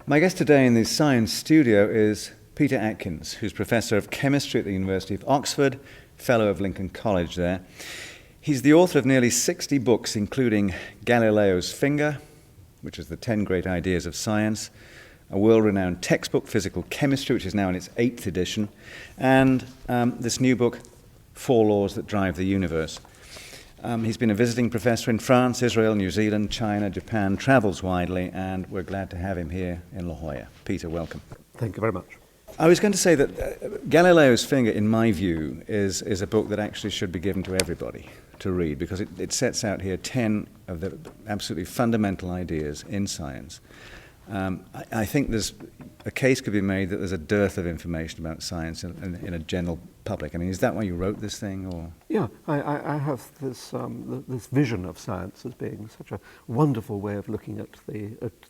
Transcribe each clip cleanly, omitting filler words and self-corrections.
My guest today in the Science Studio is Peter Atkins, who's Professor of Chemistry at the University of Oxford, Fellow of Lincoln College there. He's the author of nearly 60 books, including Galileo's Finger, which is the 10 Great Ideas of Science, a world-renowned textbook, Physical Chemistry, which is now in its 8th edition, and this new book, 4 Laws That Drive the Universe. He's been a visiting professor in France, Israel, New Zealand, China, Japan, travels widely, and we're glad to have him here in La Jolla. Peter, welcome. Thank you very much. I was going to say that Galileo's Finger, in my view, is a book that actually should be given to everybody to read, because it sets out here 10 of the absolutely fundamental ideas in science. I think there's a case could be made that there's a dearth of information about science in a general public. I mean, is that why you wrote this thing, or? Yeah, I have this this vision of science as being such a wonderful way of looking at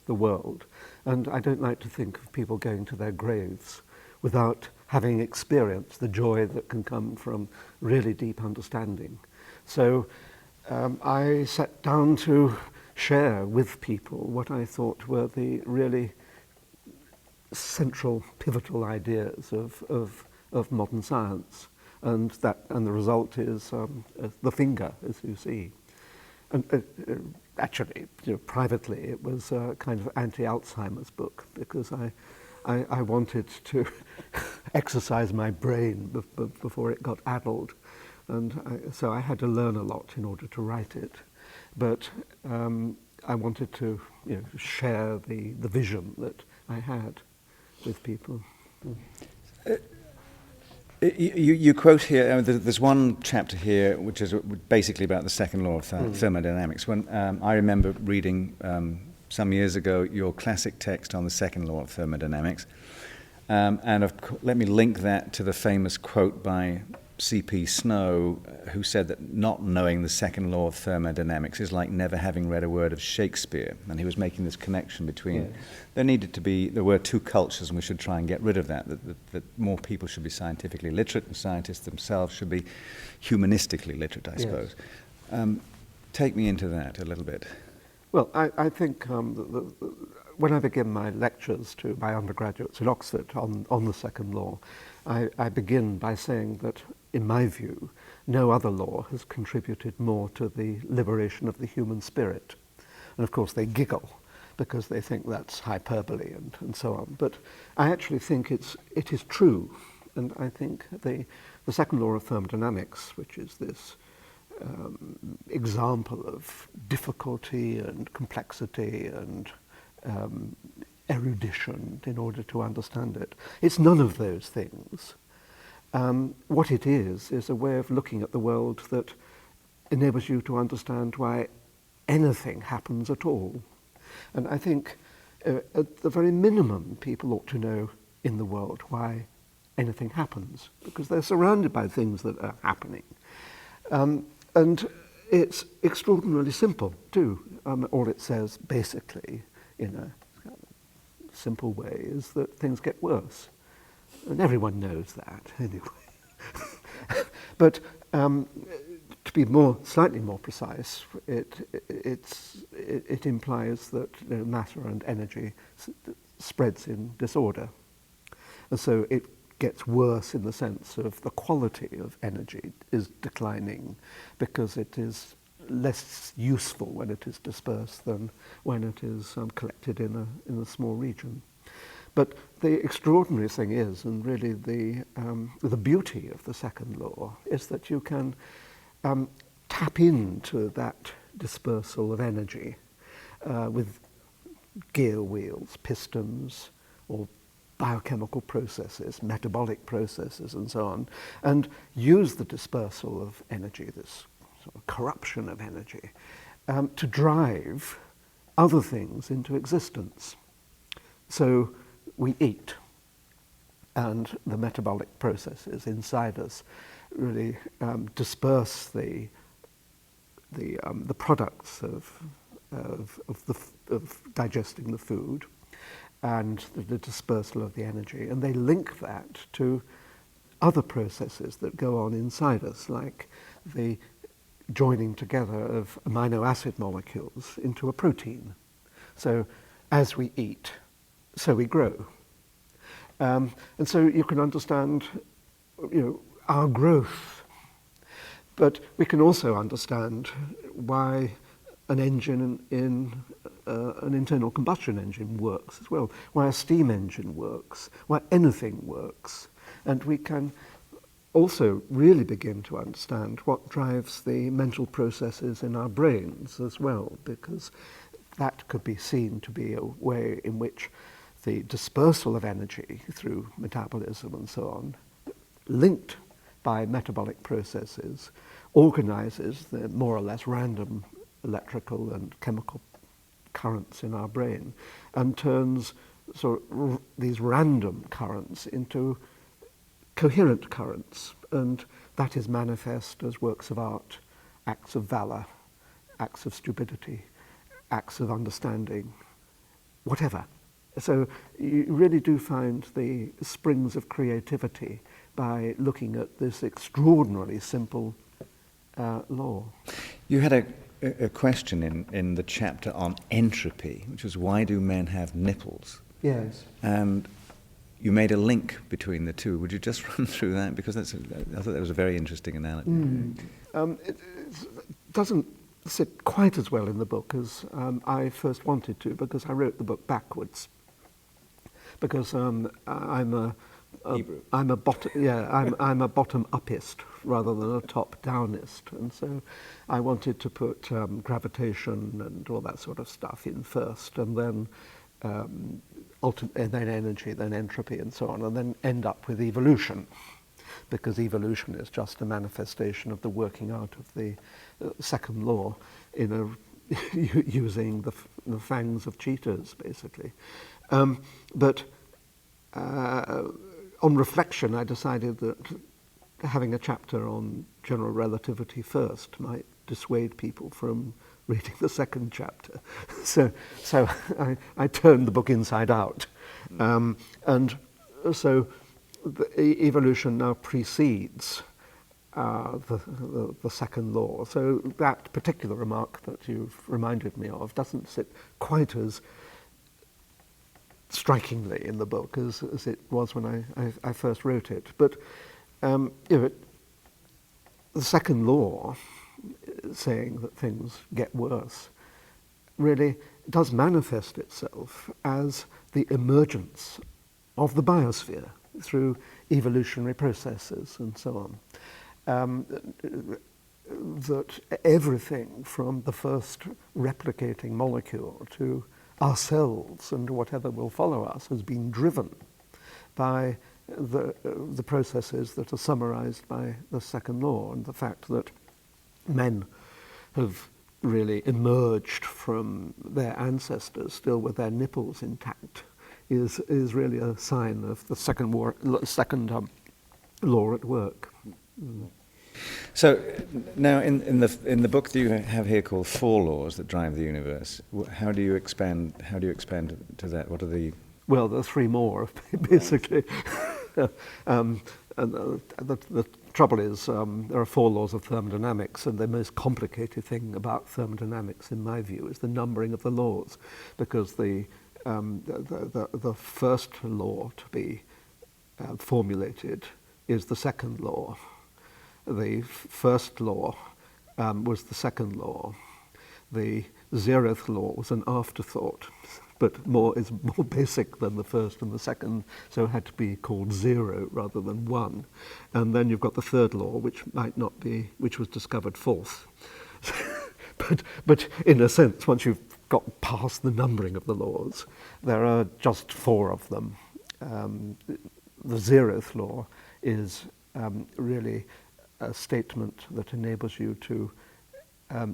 the world, and I don't like to think of people going to their graves without having experienced the joy that can come from really deep understanding. So I sat down to share with people what I thought were the really central, pivotal ideas of modern science, and the result is the finger, as you see. And actually, privately, it was a kind of anti-Alzheimer's book, because I wanted to exercise my brain before it got addled, and so I had to learn a lot in order to write it. But I wanted to share the vision that I had with people. You quote here, there's one chapter here which is basically about the second law of thermodynamics. When I remember reading some years ago your classic text on the second law of thermodynamics, let me link that to the famous quote by C.P. Snow, who said that not knowing the second law of thermodynamics is like never having read a word of Shakespeare. And he was making this connection between, there were two cultures, and we should try and get rid of that more people should be scientifically literate, and scientists themselves should be humanistically literate, I suppose. Take me into that a little bit. Well, I think when I begin my lectures to my undergraduates in Oxford on the second law, I begin by saying that, in my view, no other law has contributed more to the liberation of the human spirit. And of course they giggle, because they think that's hyperbole and so on. But I actually think it is true. And I think the second law of thermodynamics, which is this example of difficulty and complexity and erudition in order to understand it, it's none of those things. What it is a way of looking at the world that enables you to understand why anything happens at all. And I think at the very minimum, people ought to know in the world why anything happens, because they're surrounded by things that are happening. And it's extraordinarily simple too. All it says basically in a simple way is that things get worse. And everyone knows that anyway. But to be slightly more precise, it implies that matter and energy spreads in disorder. And so it gets worse in the sense of the quality of energy is declining, because it is less useful when it is dispersed than when it is collected in a small region. But the extraordinary thing is, and really the beauty of the second law, is that you can tap into that dispersal of energy with gear wheels, pistons, or biochemical processes, metabolic processes, and so on, and use the dispersal of energy, this sort of corruption of energy, to drive other things into existence. So we eat, and the metabolic processes inside us really disperse the products of digesting the food and the dispersal of the energy, and they link that to other processes that go on inside us, like the joining together of amino acid molecules into a protein. So as we eat, so we grow. And so you can understand, our growth. But we can also understand why an engine in an internal combustion engine works as well, why a steam engine works, why anything works. And we can also really begin to understand what drives the mental processes in our brains as well, because that could be seen to be a way in which the dispersal of energy through metabolism and so on, linked by metabolic processes, organizes the more or less random electrical and chemical currents in our brain and turns these random currents into coherent currents, and that is manifest as works of art, acts of valor, acts of stupidity, acts of understanding, whatever. So you really do find the springs of creativity by looking at this extraordinarily simple law. You had a question in the chapter on entropy, which was why do men have nipples? Yes. And you made a link between the two. Would you just run through that? Because I thought that was a very interesting analogy. It doesn't sit quite as well in the book as I first wanted to, because I wrote the book backwards. Because I'm a bottom-upist rather than a top-downist, and so I wanted to put gravitation and all that sort of stuff in first, and then and then energy, then entropy, and so on, and then end up with evolution, because evolution is just a manifestation of the working out of the second law using the fangs of cheetahs, basically. But on reflection, I decided that having a chapter on general relativity first might dissuade people from reading the second chapter. So I turned the book inside out. And so evolution now precedes the second law. So that particular remark that you've reminded me of doesn't sit quite as strikingly in the book as it was when I first wrote it. But the second law, saying that things get worse, really does manifest itself as the emergence of the biosphere through evolutionary processes and so on. That everything from the first replicating molecule to ourselves and whatever will follow us has been driven by the processes that are summarized by the second law, and the fact that men have really emerged from their ancestors still with their nipples intact is really a sign of the second law at work. So now in the book that you have here called Four Laws That Drive the Universe, how do you expand to that? What are the... Well, there are three more, basically. And the trouble is there are four laws of thermodynamics, and the most complicated thing about thermodynamics, in my view, is the numbering of the laws, because the first law to be formulated is the second law. The first law was the second law. The zeroth law was an afterthought, but is more basic than the first and the second, so it had to be called zero rather than one. And then you've got the third law, which was discovered fourth. but in a sense, once you've got past the numbering of the laws, there are just four of them. The zeroth law is really a statement that enables you to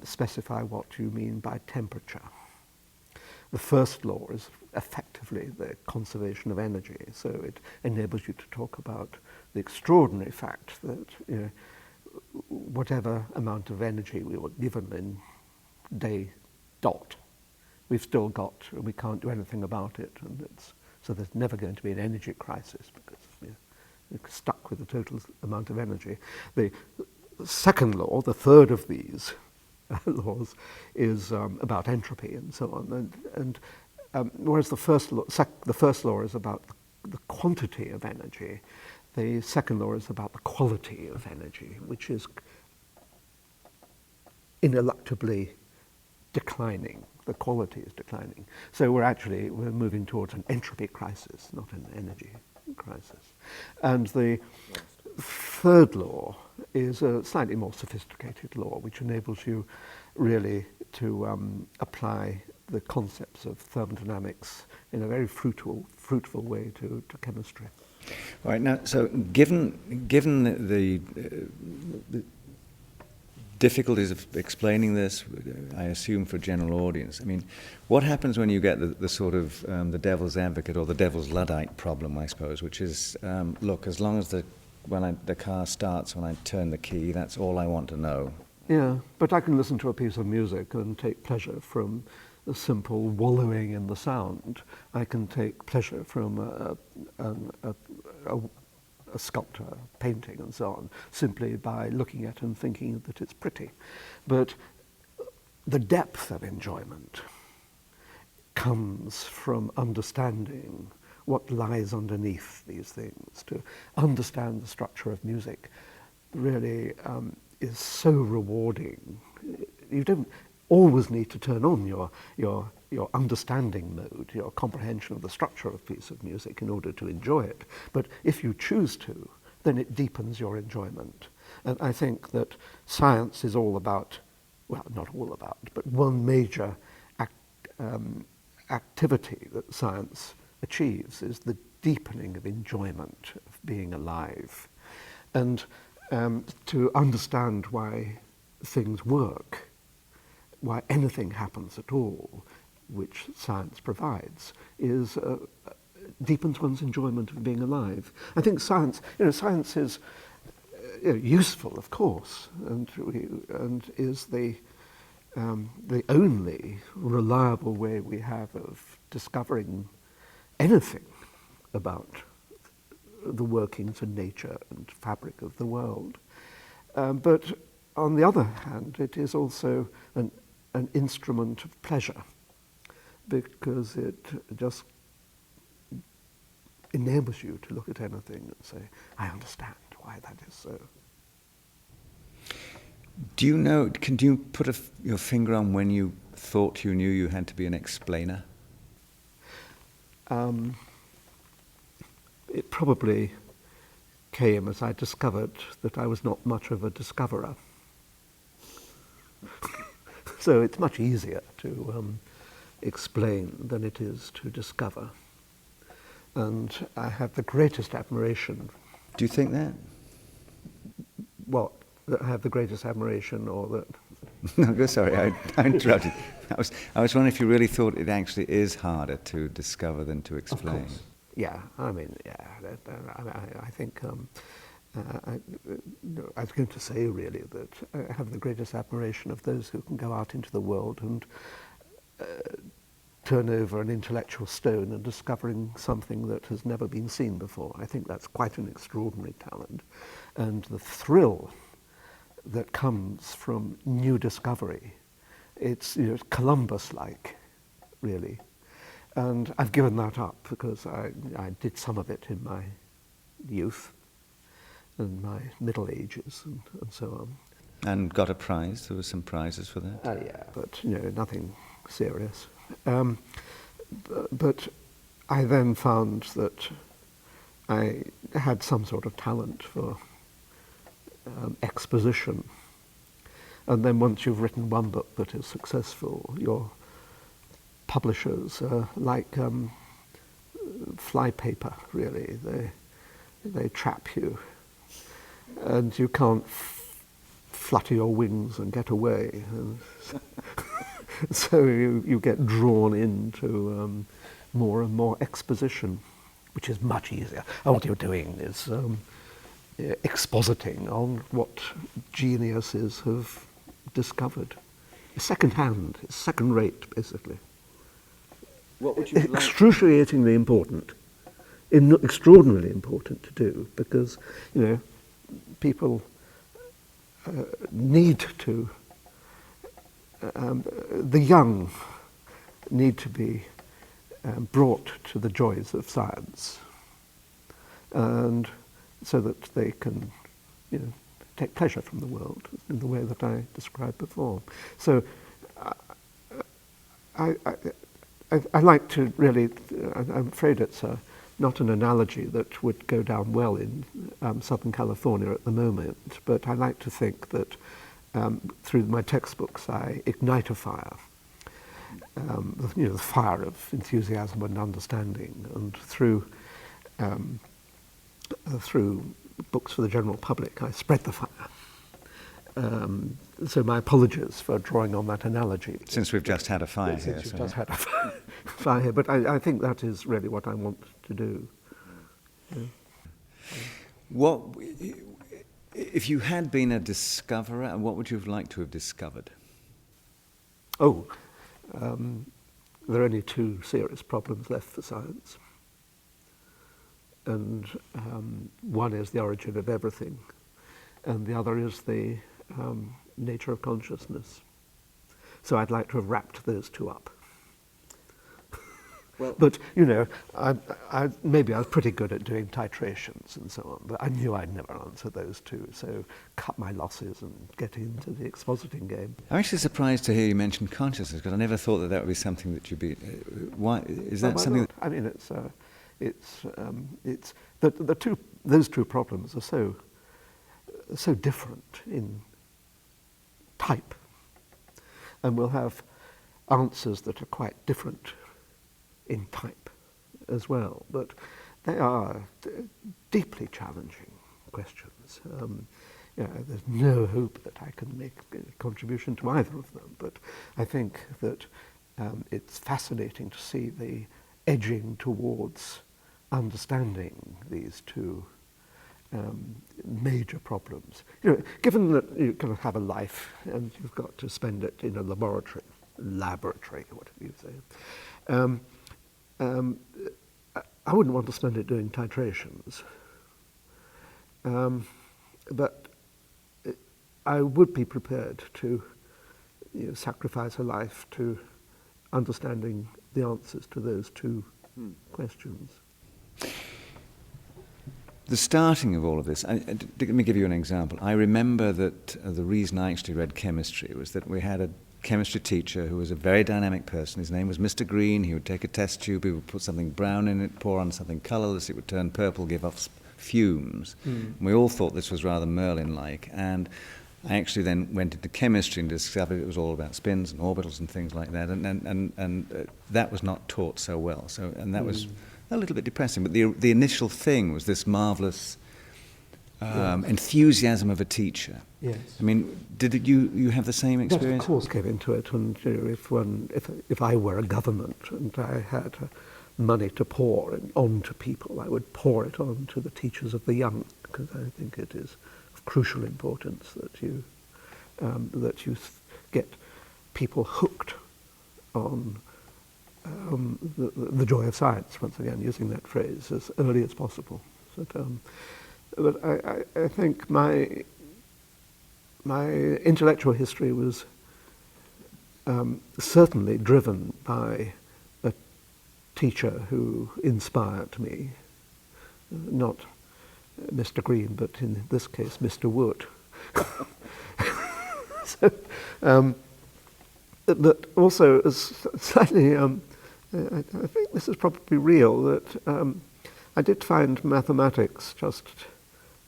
specify what you mean by temperature. The first law is effectively the conservation of energy, so it enables you to talk about the extraordinary fact that whatever amount of energy we were given in day dot, we've still got, and we can't do anything about it, and so there's never going to be an energy crisis because we're stuck with the total amount of energy. The second law, the third of these laws, is about entropy and so on. And whereas the first law is about the quantity of energy, the second law is about the quality of energy, which is ineluctably declining. The quality is declining. So we're moving towards an entropy crisis, not an energy crisis. And the third law is a slightly more sophisticated law, which enables you really to apply the concepts of thermodynamics in a very fruitful way to chemistry. All right, now, so given the difficulties of explaining this, I assume for a general audience, I mean, what happens when you get the sort of the devil's advocate or the devil's Luddite problem, I suppose, which is, look, as long as the car starts when I turn the key, that's all I want to know. Yeah, but I can listen to a piece of music and take pleasure from a simple wallowing in the sound. I can take pleasure from a sculptor, painting and so on, simply by looking at it and thinking that it's pretty. But the depth of enjoyment comes from understanding what lies underneath these things. To understand the structure of music really is so rewarding. You don't always need to turn on your understanding mode, your comprehension of the structure of a piece of music in order to enjoy it. But if you choose to, then it deepens your enjoyment. And I think that science is all about, well, not all about, but one major activity that science achieves is the deepening of enjoyment of being alive. And to understand why things work, why anything happens at all, which science provides, deepens one's enjoyment of being alive. I think science is useful, of course, and is the only reliable way we have of discovering anything about the workings and nature and fabric of the world. But on the other hand, it is also an instrument of pleasure, because it just enables you to look at anything and say, I understand why that is so. Do you know, can you put your finger on when you thought you knew you had to be an explainer? It probably came as I discovered that I was not much of a discoverer. So it's much easier to explain than it is to discover. And I have the greatest admiration. Do you think that? What? That I have the greatest admiration, or that... No, sorry, I interrupted. I was wondering if you really thought it actually is harder to discover than to explain. Of course. Yeah, I mean, yeah. I think I was going to say really that I have the greatest admiration of those who can go out into the world and turn over an intellectual stone and discovering something that has never been seen before. I think that's quite an extraordinary talent. And the thrill that comes from new discovery, it's Columbus-like, really. And I've given that up because I did some of it in my youth and my Middle Ages and so on. And got a prize? There were some prizes for that? Yeah, but nothing serious. But I then found that I had some sort of talent for exposition. And then once you've written one book that is successful, your publishers are like flypaper, really. They trap you, and you can't flutter your wings and get away. And so you get drawn into more and more exposition, which is much easier. And what you're doing is expositing on what geniuses have discovered. Second-hand, second-rate, basically. What would you Excruciatingly important, extraordinarily important to do, because people need to. The young need to be brought to the joys of science, and so that they can, take pleasure from the world in the way that I described before. So I like to really, I'm afraid it's not an analogy that would go down well in Southern California at the moment, but I like to think that through my textbooks I ignite a fire, the fire of enthusiasm and understanding, and through books for the general public I spread the fire. So my apologies for drawing on that analogy. Since we've just had a fire here. Since we've just had a fire here, but I think that is really what I want to do. Yeah. What, if you had been a discoverer, what would you have liked to have discovered? There are only two serious problems left for science. And one is the origin of everything, and the other is the nature of consciousness. So I'd like to have wrapped those two up. Well, but, maybe I was pretty good at doing titrations and so on, but I knew I'd never answer those two, so cut my losses and get into the expositing game. I'm actually surprised to hear you mention consciousness, because I never thought that would be something that you'd be... why is that something? I mean, those two problems are so different in type, and we'll have answers that are quite different in type as well, but they are deeply challenging questions. There's no hope that I can make a contribution to either of them, but I think that it's fascinating to see the edging towards understanding these two major problems. Given that you kind of have a life and you've got to spend it in a laboratory, whatever you say, I wouldn't want to spend it doing titrations, but I would be prepared to sacrifice a life to understanding the answers to those two questions. The starting of all of this, let me give you an example. I remember that the reason I actually read chemistry was that we had a chemistry teacher who was a very dynamic person. His name was Mr. Green. He would take a test tube, he would put something brown in it, pour on something colourless, it would turn purple, give off fumes. And we all thought this was rather Merlin-like, and I actually then went into chemistry and discovered it was all about spins and orbitals and things like that, and that was not taught so well. And that was a little bit depressing, but the initial thing was this marvellous enthusiasm of a teacher. Yes. I mean, did you have the same experience? That, of course, came into it. And if I were a government and I had money to pour onto people, I would pour it on to the teachers of the young, because I think it is of crucial importance that you get people hooked on the joy of science. Once again, using that phrase as early as possible. But I think my intellectual history was certainly driven by a teacher who inspired me, not Mr. Green, but in this case, Mr. Wood. But also, as slightly, I think this is probably real, that I did find mathematics just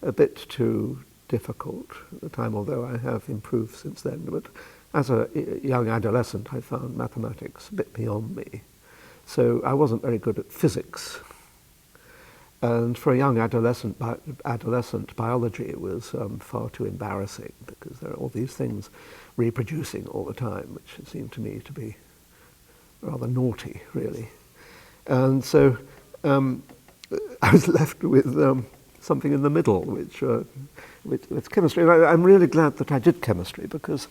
a bit too difficult at the time, although I have improved since then. But as a young adolescent, I found mathematics a bit beyond me. So I wasn't very good at physics. And for a young adolescent, biology was far too embarrassing, because there are all these things reproducing all the time, which seemed to me to be rather naughty, really. And so I was left with something in the middle, which chemistry. And I'm really glad that I did chemistry, because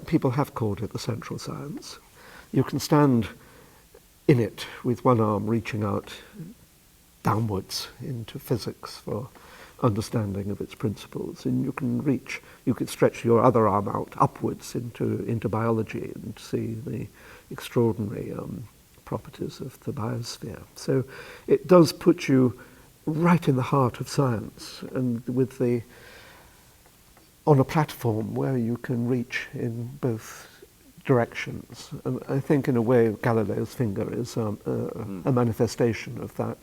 people have called it the central science. You can stand in it with one arm reaching out downwards into physics for understanding of its principles, and you could stretch your other arm out upwards into biology and see the extraordinary properties of the biosphere. So it does put you right in the heart of science, and on a platform where you can reach in both directions. And I think in a way Galileo's finger is a manifestation of that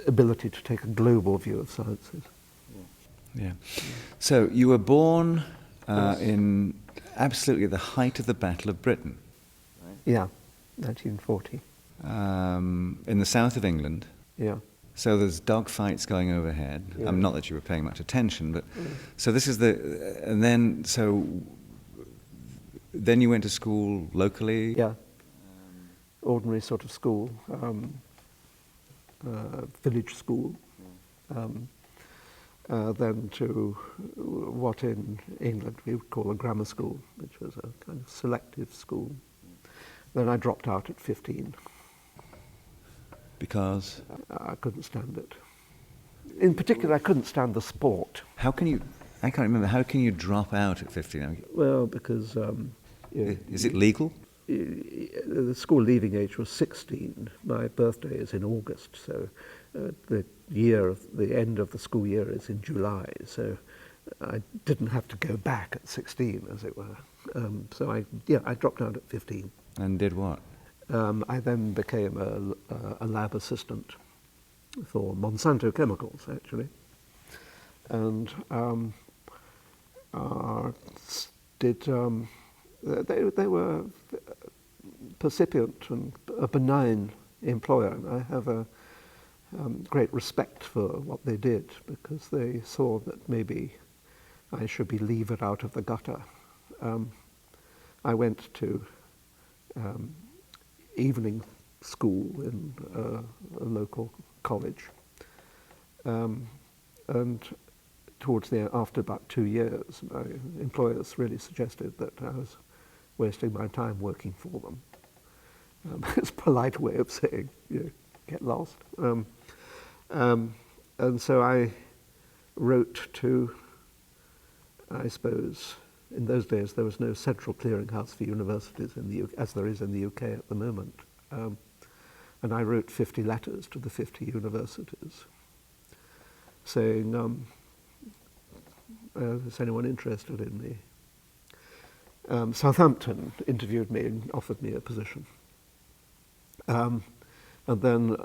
ability to take a global view of sciences. Yeah. So you were born in absolutely the height of the Battle of Britain. Yeah, 1940. In the south of England. Yeah. So there's dogfights going overhead. Yeah. Not that you were paying much attention, but so this is and then then you went to school locally. Yeah. Ordinary sort of school, village school. Then to what in England we would call a grammar school, which was a kind of selective school. Then I dropped out at 15. Because? I couldn't stand it. In particular, I couldn't stand the sport. I can't remember, how can you drop out at 15? Well, because... is it legal? The school leaving age was 16. My birthday is in August, so the end of the school year is in July, so I didn't have to go back at 16, as it were. So I dropped out at 15. And did what? I then became a lab assistant for Monsanto Chemicals, actually, and they were percipient and a benign employer, and I have a great respect for what they did, because they saw that maybe I should be levered out of the gutter. I went to evening school in a local college, and after about 2 years, my employers really suggested that I was wasting my time working for them. It's a polite way of saying, get lost. And so I wrote to, I suppose, in those days there was no central clearinghouse for universities in the UK, as there is in the UK at the moment. And I wrote 50 letters to the 50 universities saying, is anyone interested in me? Southampton interviewed me and offered me a position. And then,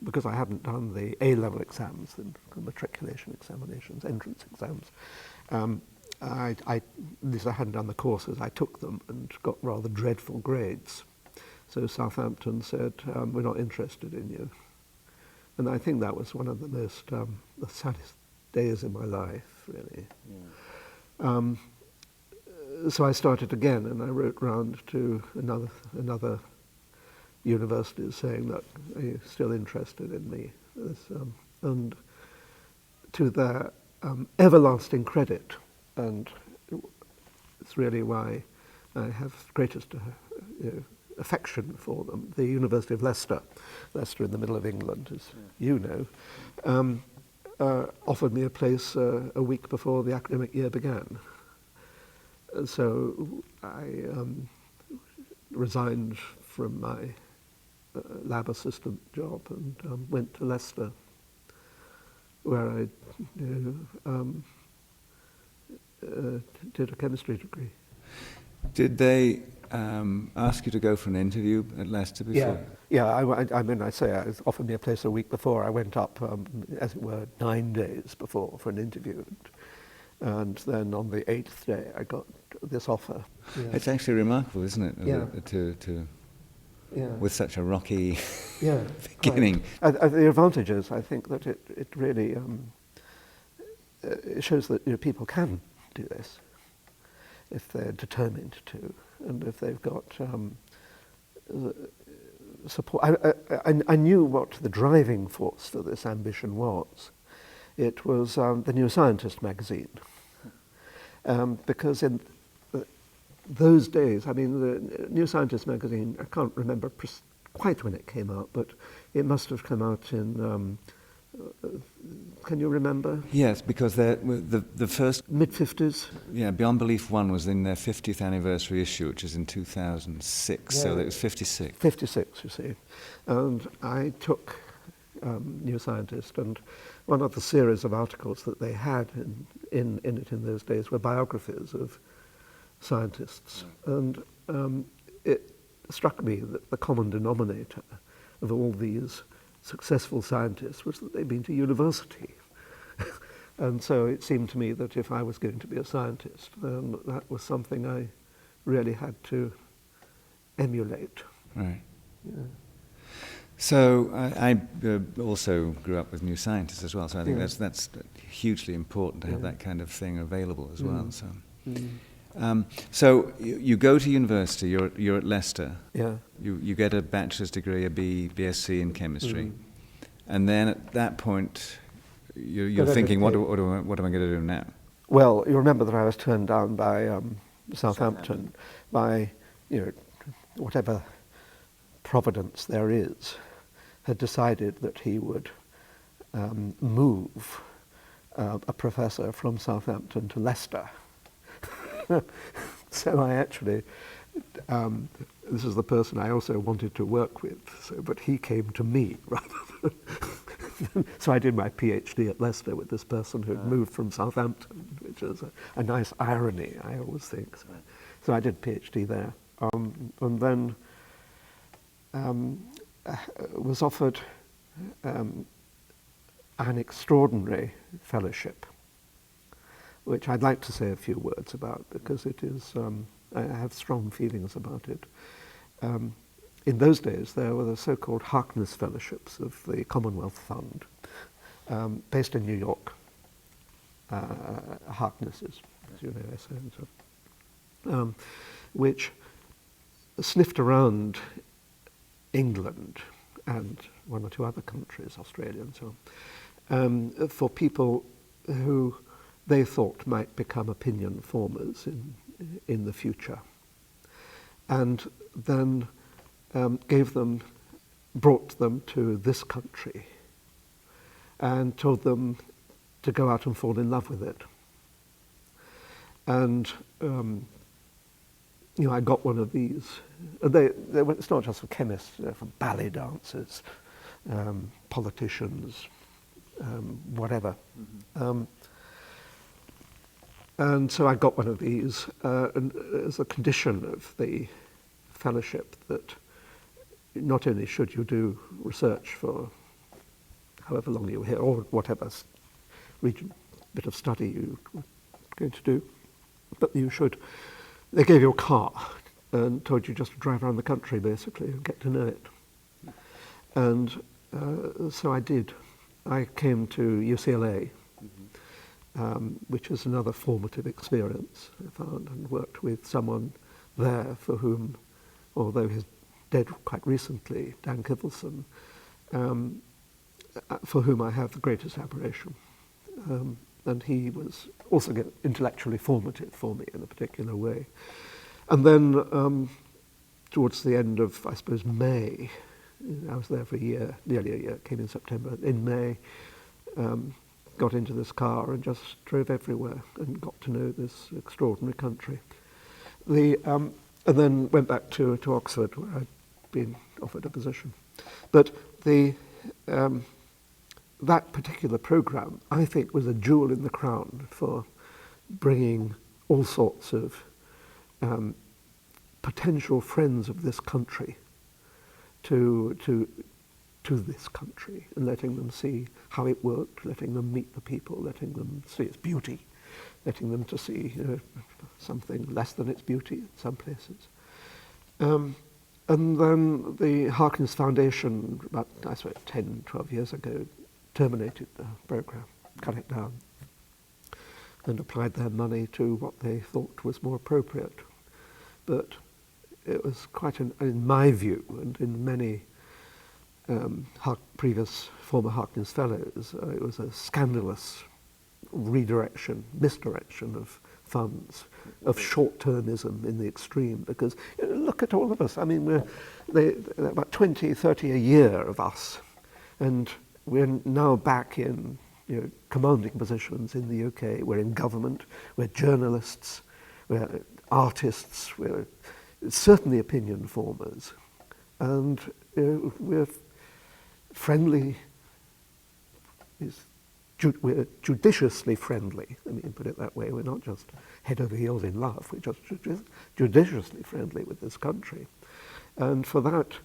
because I hadn't done the A-level exams, the matriculation examinations, entrance exams, at least I hadn't done the courses, I took them and got rather dreadful grades. So Southampton said, we're not interested in you. And I think that was one of the most, the saddest days in my life, really. Yeah. So I started again, and I wrote round to another universities saying that, are you still interested in me? And to their everlasting credit, and it's really why I have greatest affection for them, the University of Leicester in the middle of England, as you know, offered me a place a week before the academic year began. So I resigned from my lab assistant job and went to Leicester, where I did a chemistry degree. Did they ask you to go for an interview at Leicester before? Yeah. I mean, I say it offered me a place a week before. I went up, as it were, 9 days before for an interview, and then on the 8th day I got this offer. Yeah. It's actually remarkable, isn't it? Yeah. With such a rocky beginning. Right. The advantage is, I think, that it really it shows that people can do this if they're determined to, and if they've got support. I knew what the driving force for this ambition was. It was the New Scientist magazine, because in those days, I mean, the New Scientist magazine, I can't remember quite when it came out, but it must have come out in Can you remember? Yes, because the first, Mid-50s? yeah, Beyond Belief 1 was in their 50th anniversary issue, which is in 2006, Yeah. so it was 56. 56, you see. And I took New Scientist, and one of the series of articles that they had in it in those days were biographies of scientists. And it struck me that the common denominator of all these successful scientists was that they'd been to university. And so it seemed to me that if I was going to be a scientist, then that was something I really had to emulate. Right. Yeah. So I also grew up with New Scientists as well, so I think that's hugely important to have that kind of thing available as well. So, so you go to university. You're at Leicester. Yeah. You get a bachelor's degree, a BSc in chemistry, and then at that point, you're thinking, what am I going to do now? Well, you remember that I was turned down by Southampton by, whatever providence there is, had decided that he would move a professor from Southampton to Leicester. So I actually, this is the person I also wanted to work with, but he came to me rather than. So I did my PhD at Leicester with this person who had moved from Southampton, which is a nice irony, I always think. So I did PhD there, and then was offered an extraordinary fellowship, which I'd like to say a few words about because it is, I have strong feelings about it. In those days, there were the so-called Harkness Fellowships of the Commonwealth Fund, based in New York. Harkness is, as you know, so, which sniffed around England and one or two other countries, Australia and so on, for people who they thought might become opinion formers in the future. And then brought them to this country and told them to go out and fall in love with it. And, I got one of these. It's not just for chemists, they're for ballet dancers, politicians, whatever. And so I got one of these, and as a condition of the fellowship that not only should you do research for however long you were here, or whatever bit of study you were going to do, but they gave you a car and told you just to drive around the country basically and get to know it. And so I did. I came to UCLA, which is another formative experience, I found, and worked with someone there for whom, although he's dead quite recently, Dan Kivelson, for whom I have the greatest admiration. And he was also intellectually formative for me in a particular way. And then towards the end of, I suppose, May, I was there for a year, nearly a year, came in September. In May, got into this car and just drove everywhere and got to know this extraordinary country. And then went back to Oxford, where I'd been offered a position. But that particular programme, I think, was a jewel in the crown for bringing all sorts of potential friends of this country to this country and letting them see how it worked, letting them meet the people, letting them see its beauty, letting them to see something less than its beauty in some places. And then the Harkness Foundation, about, I suppose, 10, 12 years ago, terminated the programme, cut it down, and applied their money to what they thought was more appropriate. But it was quite, in my view, and in many previous former Harkness Fellows, it was a scandalous misdirection of funds, of short-termism in the extreme, because look at all of us. I mean, there are about 20, 30 a year of us, and we're now back in commanding positions in the UK. We're in government, we're journalists, we're artists, we're certainly opinion formers, and we're friendly. We're judiciously friendly. I mean, put it that way. We're not just head over heels in love. We're just judiciously friendly with this country, and for that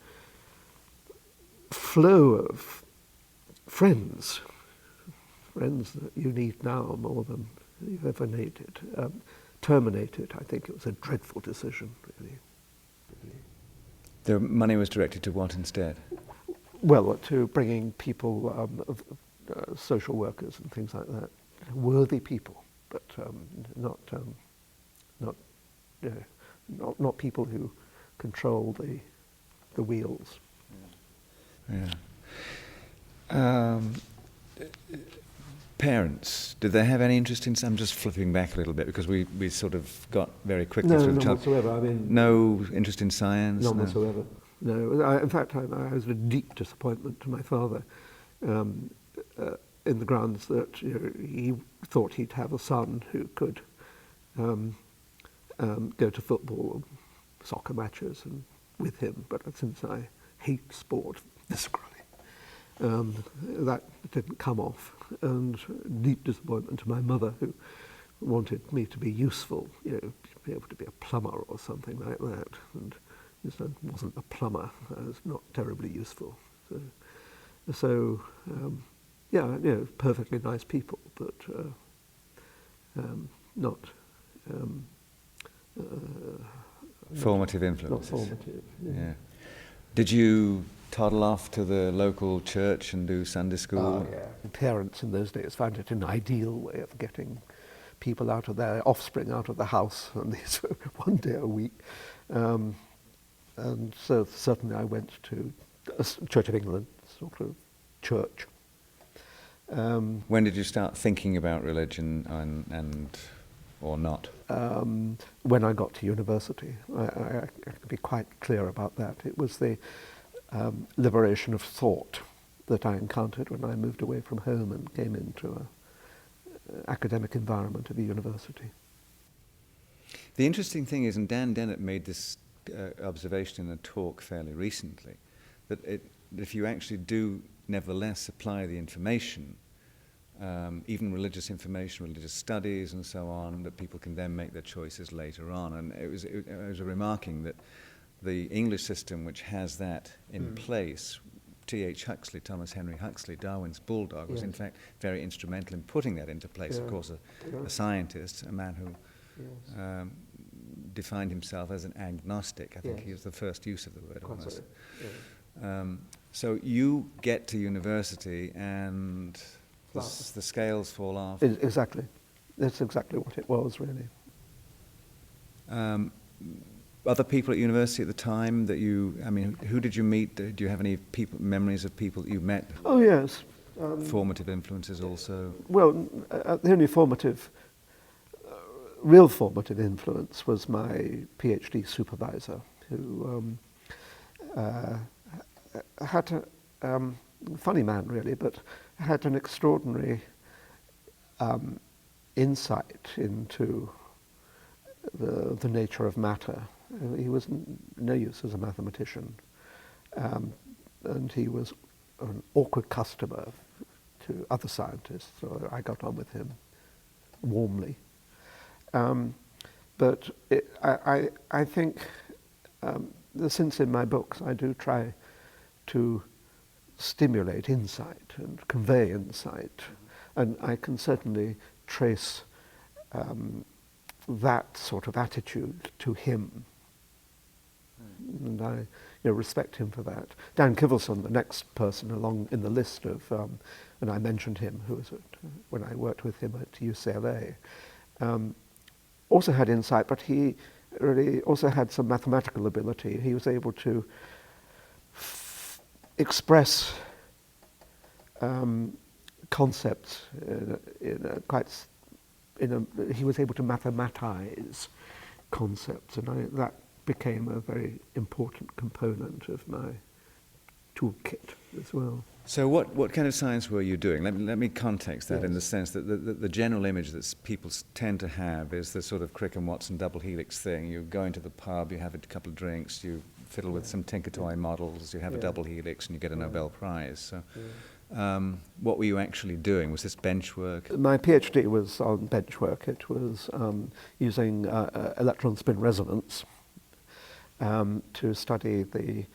flow of friends that you need now more than you've ever needed, terminated. I think it was a dreadful decision, really. The money was directed to what instead? Well, to bringing people, social workers and things like that, worthy people, but not people who control the wheels. Yeah. Parents, did they have any interest in? I'm just flipping back a little bit because we sort of got very quickly through the none whatsoever. I mean, no interest in science. None whatsoever. No. In fact, I was a deep disappointment to my father, in the grounds that he thought he'd have a son who could go to football, soccer matches, and with him. But since I hate sport viscerally, that didn't come off, and deep disappointment to my mother, who wanted me to be useful, be able to be a plumber or something like that, and I wasn't a plumber. I was not terribly useful. So perfectly nice people, but not formative influences. Not formative. Yeah. Did you toddle off to the local church and do Sunday school? Oh, yeah. Parents in those days found it an ideal way of getting people out of their offspring out of the house, and these one day a week. And so certainly I went to Church of England, sort of church. When did you start thinking about religion and or not? When I got to university. I can be quite clear about that. It was the liberation of thought that I encountered when I moved away from home and came into an academic environment of a university. The interesting thing is, and Dan Dennett made this observation in a talk fairly recently, that if you actually do nevertheless apply the information, even religious information, religious studies and so on, that people can then make their choices later on. And I was remarking that the English system, which has that in place, T.H. Huxley, Thomas Henry Huxley, Darwin's bulldog, was in fact very instrumental in putting that into place. Of course, a scientist, a man who defined himself as an agnostic. I think he was the first use of the word almost. So you get to university and the scales fall off. Exactly. That's exactly what it was, really. Other people at university at the time that who did you meet? Do you have any memories of people that you met? Oh, yes. Formative influences also? Well, the only real formative influence was my PhD supervisor, who had a funny man, really, but had an extraordinary insight into the nature of matter. He was no use as a mathematician, and he was an awkward customer to other scientists, so I got on with him warmly. But I think, since in my books I do try to stimulate insight and convey insight, and I can certainly trace that sort of attitude to him, and I respect him for that. Dan Kivelson, the next person along in the list of, and I mentioned him, who was when I worked with him at UCLA, also had insight, but he really also had some mathematical ability. He was able to express concepts he was able to mathematize concepts, and that became a very important component of my toolkit as well. So what kind of science were you doing? Let me context that in Yes. the sense that the general image that people tend to have is the sort of Crick and Watson double helix thing. You go into the pub, you have a couple of drinks, you fiddle with some Tinker Toy models, you have a double helix, and you get a Nobel Prize. So what were you actually doing? Was this bench work? My PhD was on bench work. It was using electron spin resonance to study the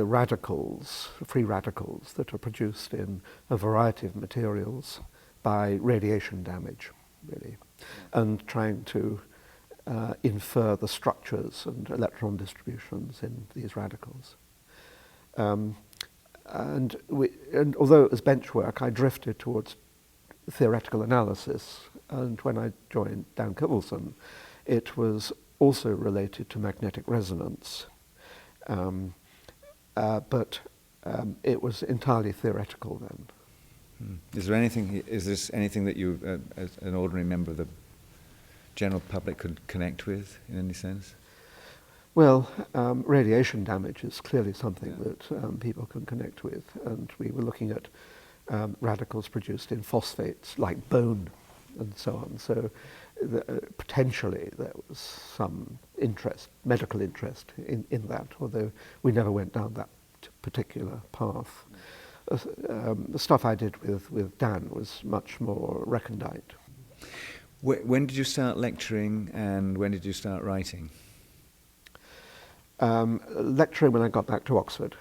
radicals, free radicals, that are produced in a variety of materials by radiation damage, really, and trying to infer the structures and electron distributions in these radicals. And although it was bench work, I drifted towards theoretical analysis. And when I joined Dan Kivelson, it was also related to magnetic resonance. But it was entirely theoretical then. Is this anything that you, as an ordinary member of the general public, could connect with in any sense? Well, radiation damage is clearly something that people can connect with, and we were looking at radicals produced in phosphates like bone and so on. So potentially there was some interest, medical interest in that, although we never went down that particular path. The stuff I did with Dan was much more recondite. When did you start lecturing, and when did you start writing? Lecturing when I got back to Oxford,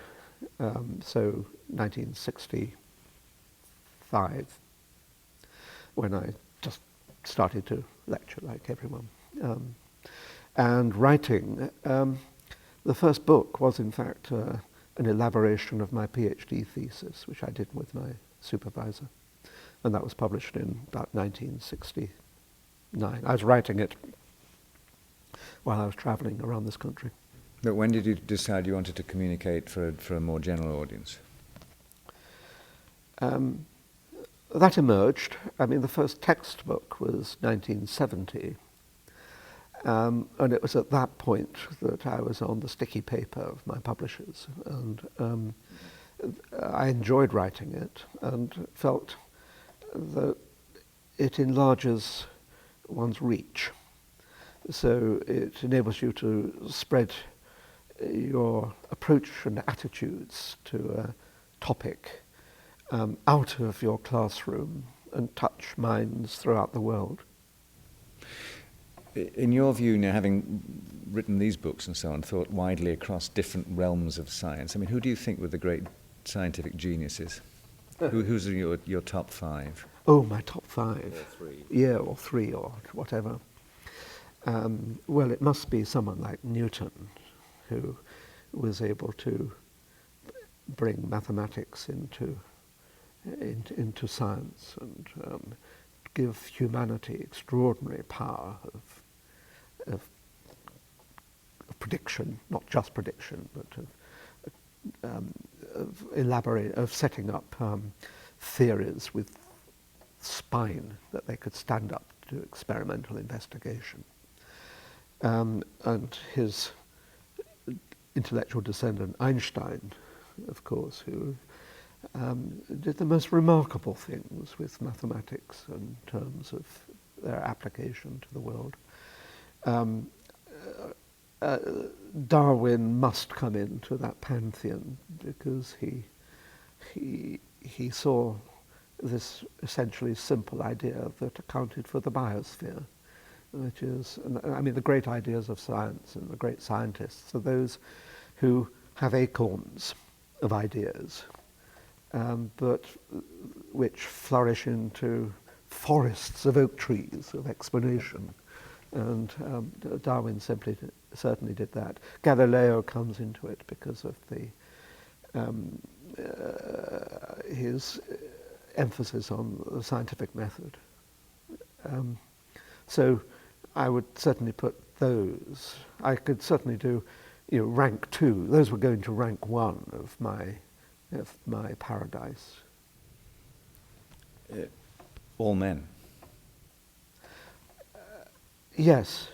so 1965, when I just started to lecture like everyone. And writing, the first book was in fact an elaboration of my PhD thesis, which I did with my supervisor, and that was published in about 1969. I was writing it while I was travelling around this country. But when did you decide you wanted to communicate for a more general audience? That emerged. I mean, the first textbook was 1970, and it was at that point that I was on the sticky paper of my publishers, and I enjoyed writing it and felt that it enlarges one's reach. So it enables you to spread your approach and attitudes to a topic out of your classroom and touch minds throughout the world. In your view, now having written these books and so on, thought widely across different realms of science, I mean, who do you think were the great scientific geniuses? Who's your top five? Oh, my top five. Or three. Yeah, or three, or whatever. Well, it must be someone like Newton, who was able to bring mathematics into science and give humanity extraordinary power of prediction, not just prediction, but of setting up theories with spine that they could stand up to experimental investigation. And his intellectual descendant Einstein, of course, who did the most remarkable things with mathematics in terms of their application to the world. Darwin must come into that pantheon because he saw this essentially simple idea that accounted for the biosphere, which is, I mean, the great ideas of science and the great scientists are those who have acorns of ideas, but which flourish into forests of oak trees of explanation. And Darwin certainly did that. Galileo comes into it because of his emphasis on the scientific method. So I would certainly put those. I could certainly do, rank two. Those were going to rank one of my paradise. All men. Yes.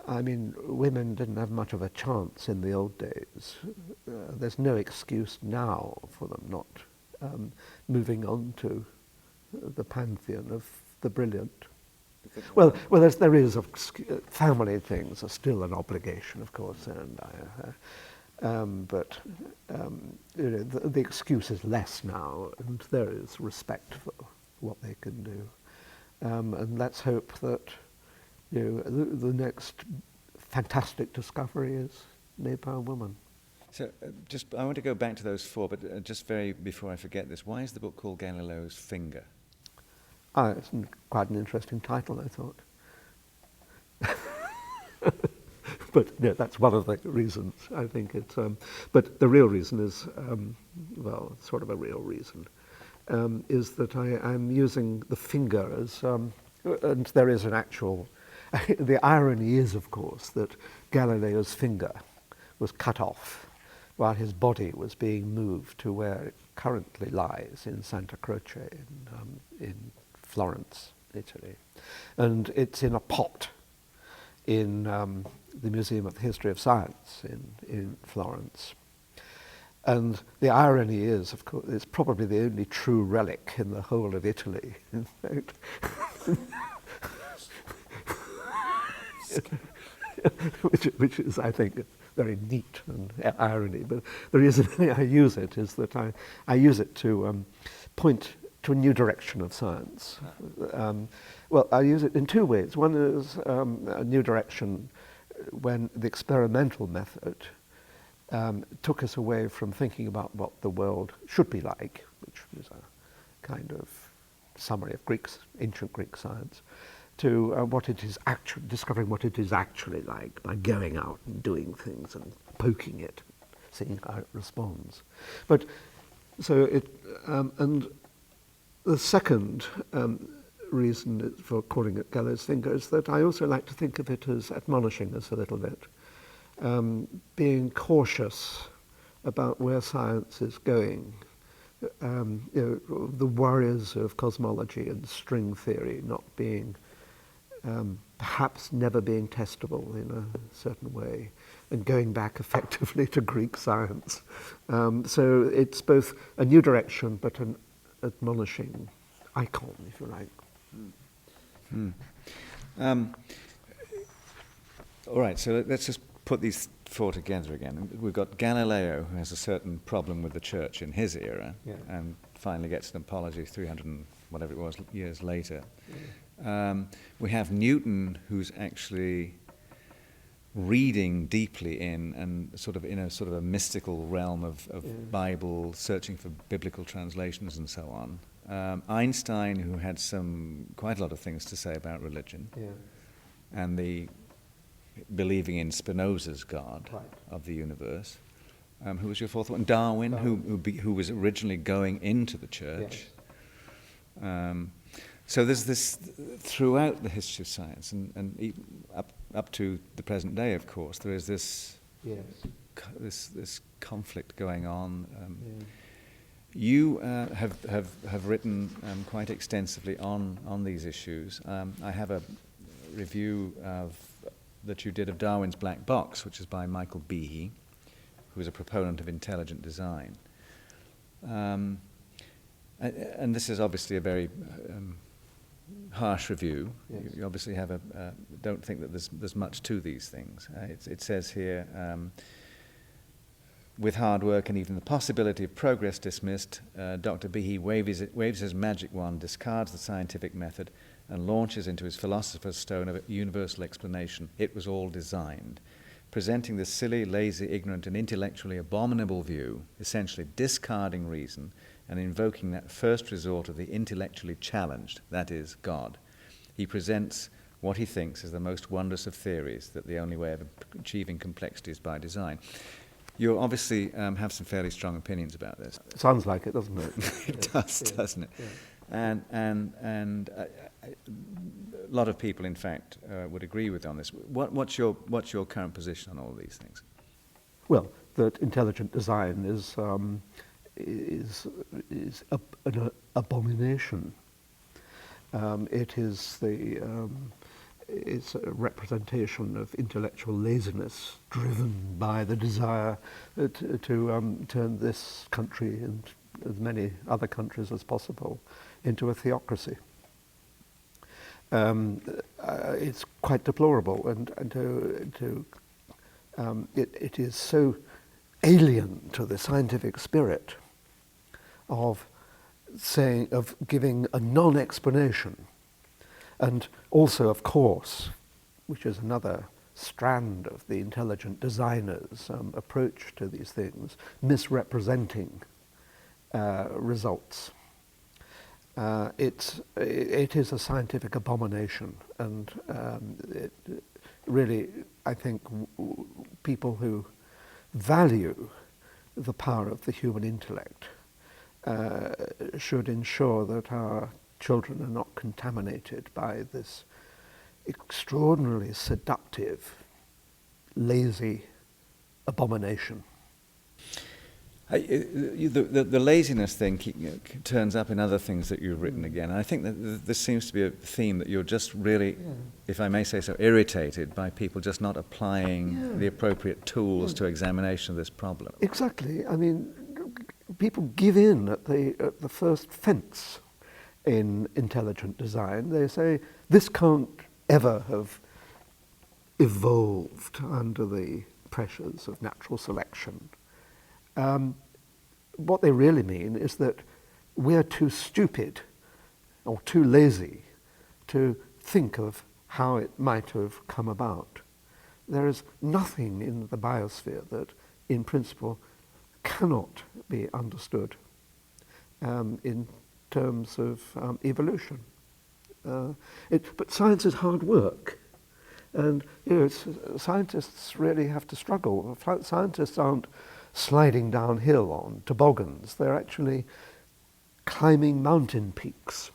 I mean, women didn't have much of a chance in the old days. There's no excuse now for them not moving on to the pantheon of the brilliant. Well, there is family things are still an obligation, of course, but the excuse is less now, and there is respect for what they can do, and let's hope that the next fantastic discovery is napalm woman. So, I want to go back to those four, but just very before I forget this, why is the book called Galileo's Finger? It's quite an interesting title, I thought. But no, that's one of the reasons. I think it's. But the real reason is, well, sort of a real reason, is that I'm using the finger as, and there is an actual. The irony is, of course, that Galileo's finger was cut off while his body was being moved to where it currently lies in Santa Croce in Florence, Italy. And it's in a pot in the Museum of the History of Science in Florence. And the irony is, of course, it's probably the only true relic in the whole of Italy, in fact. which is, I think, very neat and irony. But the reason I use it is that I use it to point to a new direction of science. Well, I use it in two ways. One is a new direction when the experimental method took us away from thinking about what the world should be like, which is a kind of summary of ancient Greek science, to what it is actually, discovering what it is actually like by going out and doing things and poking it, seeing how it responds. But so it, and the second reason for calling it Galileo's Finger is that I also like to think of it as admonishing us a little bit, being cautious about where science is going. The worries of cosmology and string theory not being, perhaps never being testable in a certain way, and going back effectively to Greek science. So it's both a new direction but an admonishing icon, if you like. All right, so let's just put these four together again. We've got Galileo, who has a certain problem with the church in his era, and finally gets an apology 300 and whatever it was years later. We have Newton, who's actually reading deeply in and sort of in a sort of a mystical realm of Bible, searching for biblical translations and so on. Einstein, who had quite a lot of things to say about religion, and the believing in Spinoza's God of the universe. Who was your fourth one? Darwin, who was originally going into the church. So there's this throughout the history of science, and up to the present day, of course, there is this this conflict going on. You have written quite extensively on these issues. I have a review that you did of Darwin's Black Box, which is by Michael Behe, who is a proponent of intelligent design. And this is obviously a very harsh review. Yes. You obviously have don't think that there's much to these things. It says here, with hard work and even the possibility of progress dismissed, Dr. Behe waves his magic wand, discards the scientific method, and launches into his philosopher's stone of universal explanation. It was all designed, presenting this silly, lazy, ignorant, and intellectually abominable view, essentially discarding reason and invoking that first resort of the intellectually challenged, that is, God. He presents what he thinks is the most wondrous of theories, that the only way of achieving complexity is by design. You obviously have some fairly strong opinions about this. Sounds like it, doesn't it? It does, doesn't it? Yeah. And a lot of people, in fact, would agree with on this. What's your current position on all these things? Well, that intelligent design is an abomination. It is it's a representation of intellectual laziness driven by the desire to turn this country and as many other countries as possible into a theocracy. It's quite deplorable, and it is so alien to the scientific spirit of giving a non-explanation, and also, of course, which is another strand of the intelligent designer's approach to these things, misrepresenting results. It is a scientific abomination, and it really, I think, people who value the power of the human intellect should ensure that our children are not contaminated by this extraordinarily seductive, lazy abomination. The laziness thing turns up in other things that you've written again. And I think that this seems to be a theme that you're just really, if I may say so, irritated by people just not applying the appropriate tools to examination of this problem. Exactly. I mean, people give in at the first fence in intelligent design. They say, this can't ever have evolved under the pressures of natural selection. What they really mean is that we're too stupid or too lazy to think of how it might have come about. There is nothing in the biosphere that, in principle, cannot be understood in terms of evolution. But science is hard work. And scientists really have to struggle. Scientists aren't sliding downhill on toboggans. They're actually climbing mountain peaks.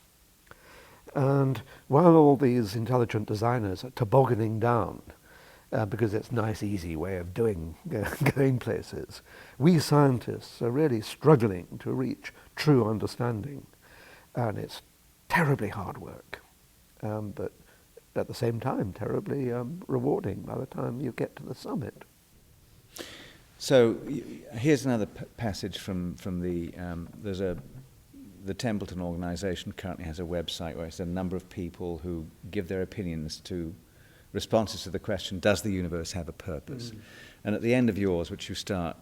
And while all these intelligent designers are tobogganing down, because it's a nice, easy way of going places, we scientists are really struggling to reach true understanding. And it's terribly hard work, but at the same time, terribly rewarding by the time you get to the summit. So here's another passage from the the Templeton organisation currently has a website where it's a number of people who give their opinions to responses to the question, does the universe have a purpose? And at the end of yours, which you start,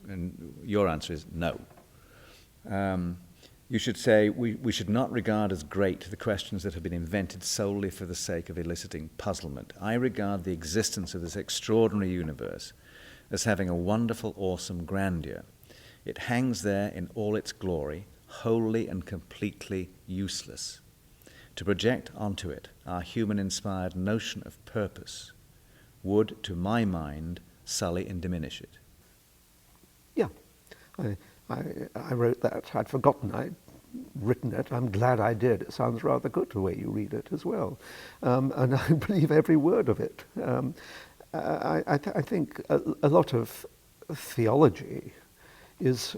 and your answer is no. You should say, we should not regard as great the questions that have been invented solely for the sake of eliciting puzzlement. I regard the existence of this extraordinary universe as having a wonderful, awesome grandeur. It hangs there in all its glory, wholly and completely useless. To project onto it our human-inspired notion of purpose would, to my mind, sully and diminish it. Yeah. I wrote that. I'd forgotten I'd written it. I'm glad I did. It sounds rather good the way you read it as well. And I believe every word of it. I think a lot of theology is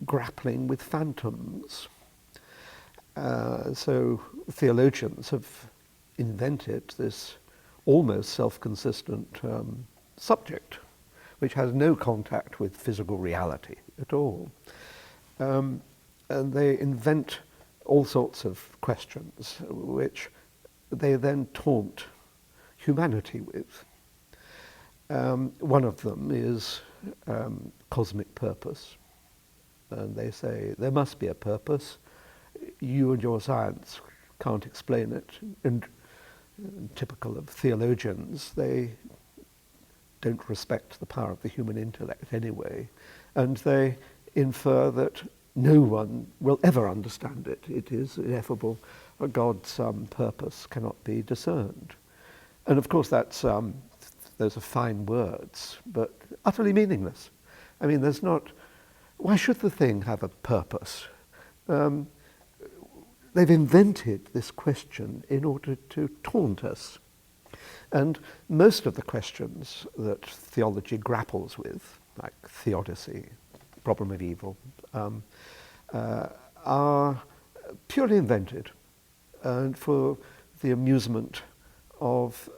grappling with phantoms. So theologians have invented this almost self-consistent subject, which has no contact with physical reality at all. And they invent all sorts of questions which they then taunt humanity with. One of them is cosmic purpose. And they say, there must be a purpose. You and your science can't explain it. And typical of theologians, they don't respect the power of the human intellect anyway. And they infer that no one will ever understand it. It is ineffable. God's purpose cannot be discerned. And of course, those are fine words, but utterly meaningless. I mean, why should the thing have a purpose? They've invented this question in order to taunt us. And most of the questions that theology grapples with, like theodicy, problem of evil, are purely invented. And for the amusement of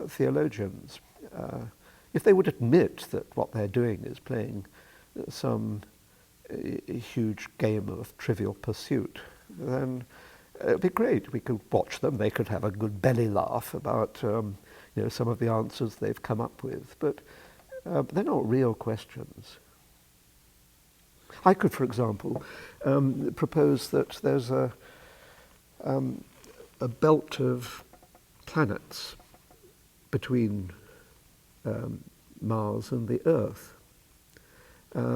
theologians. If they would admit that what they're doing is playing some huge game of Trivial Pursuit, then it'd be great. We could watch them. They could have a good belly laugh about some of the answers they've come up with. But they're not real questions. I could, for example, propose that there's a belt of planets between Mars and the Earth,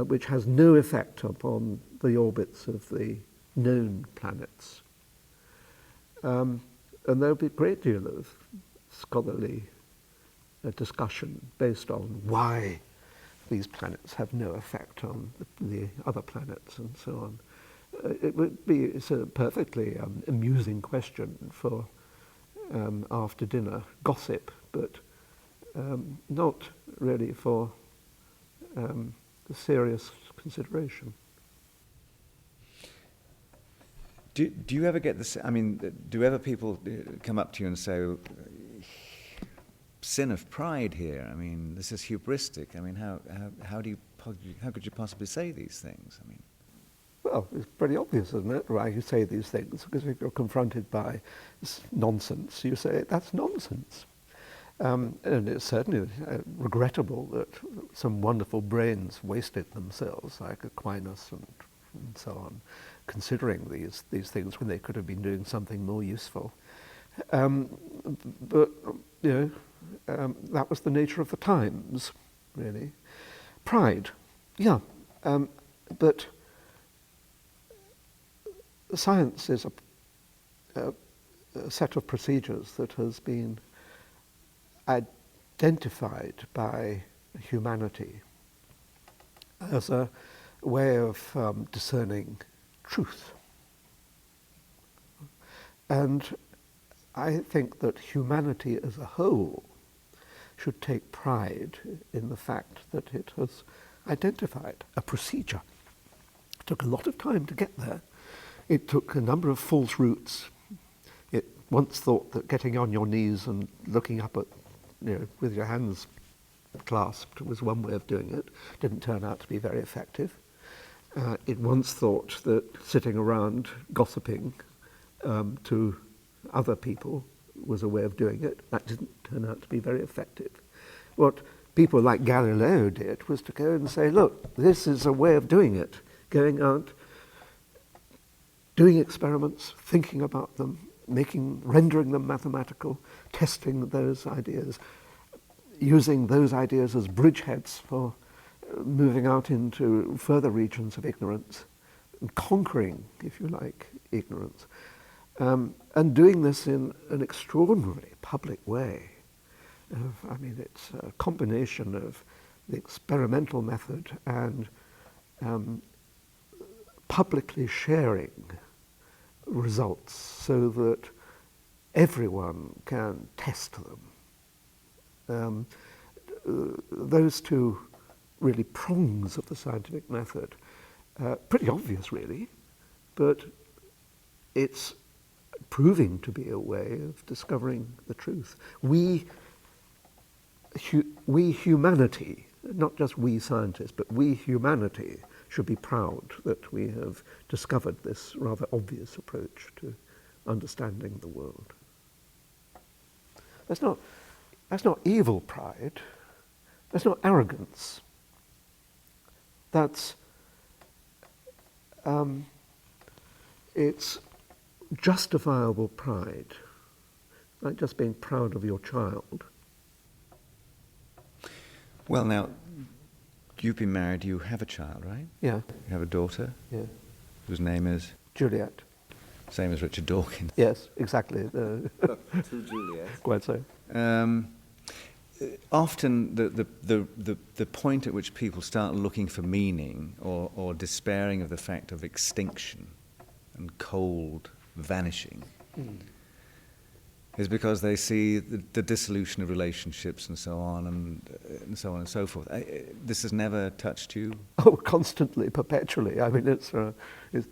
which has no effect upon the orbits of the known planets. And there'll be a great deal of scholarly discussion based on why these planets have no effect on the other planets and so on. It would be a perfectly amusing question for after dinner gossip, but not really for serious consideration. Do you ever get this? I mean, do ever people come up to you and say, "Sin of pride here"? I mean, this is hubristic. I mean, how could you possibly say these things? I mean, well, it's pretty obvious, isn't it, why you say these things? Because if you're confronted by nonsense, you say that's nonsense. And it's certainly regrettable that some wonderful brains wasted themselves, like Aquinas and so on, considering these things when they could have been doing something more useful. But that was the nature of the times, really. Pride, yeah, but science is a set of procedures that has been identified by humanity as a way of discerning truth. And I think that humanity as a whole should take pride in the fact that it has identified a procedure. It took a lot of time to get there. It took a number of false routes. It once thought that getting on your knees and looking up at, with your hands clasped was one way of doing it. Didn't turn out to be very effective. It once thought that sitting around gossiping to other people was a way of doing it. That didn't turn out to be very effective. What people like Galileo did was to go and say, look, this is a way of doing it. Going out, doing experiments, thinking about them, rendering them mathematical, testing those ideas, using those ideas as bridgeheads for moving out into further regions of ignorance, and conquering, if you like, ignorance, and doing this in an extraordinarily public way. It's a combination of the experimental method and publicly sharing results so that everyone can test them. Those two really prongs of the scientific method, pretty obvious really, but it's proving to be a way of discovering the truth. We humanity, not just we scientists, but we humanity should be proud that we have discovered this rather obvious approach to understanding the world. That's not evil pride. That's not arrogance. That's it's justifiable pride, like just being proud of your child. Well, now, you've been married, you have a child, right? Yeah. You have a daughter? Yeah. Whose name is? Juliet. Same as Richard Dawkins. Yes, exactly. To Juliet. Quite so. Often the point at which people start looking for meaning or despairing of the fact of extinction and cold vanishing is because they see the dissolution of relationships and so on and so on and so forth. This has never touched you? Oh, constantly, perpetually. I mean, it's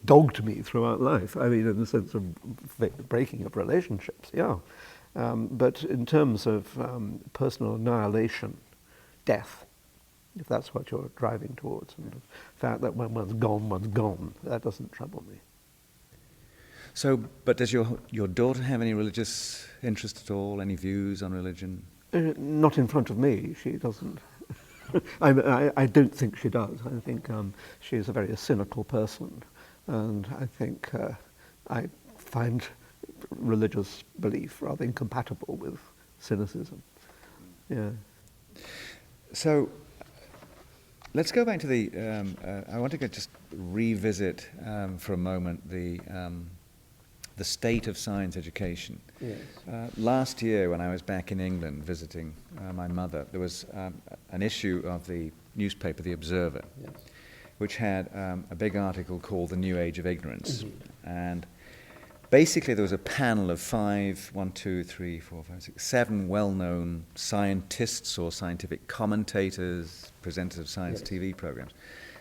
dogged me throughout life. I mean, in the sense of breaking of relationships, yeah. But in terms of personal annihilation, death, if that's what you're driving towards, and the fact that when one's gone, that doesn't trouble me. So, but does your daughter have any religious interest at all? Any views on religion? Not in front of me, she doesn't. I don't think she does. I think she is a very cynical person, and I think I find religious belief rather incompatible with cynicism. Yeah. So, let's go back to the. I want to just revisit for a moment the state of science education. Yes. Last year, when I was back in England visiting my mother, there was an issue of the newspaper, The Observer, Yes. which had a big article called The New Age of Ignorance. Mm-hmm. And basically there was a panel of 7 well-known scientists or scientific commentators, presenters of science Yes. TV programs.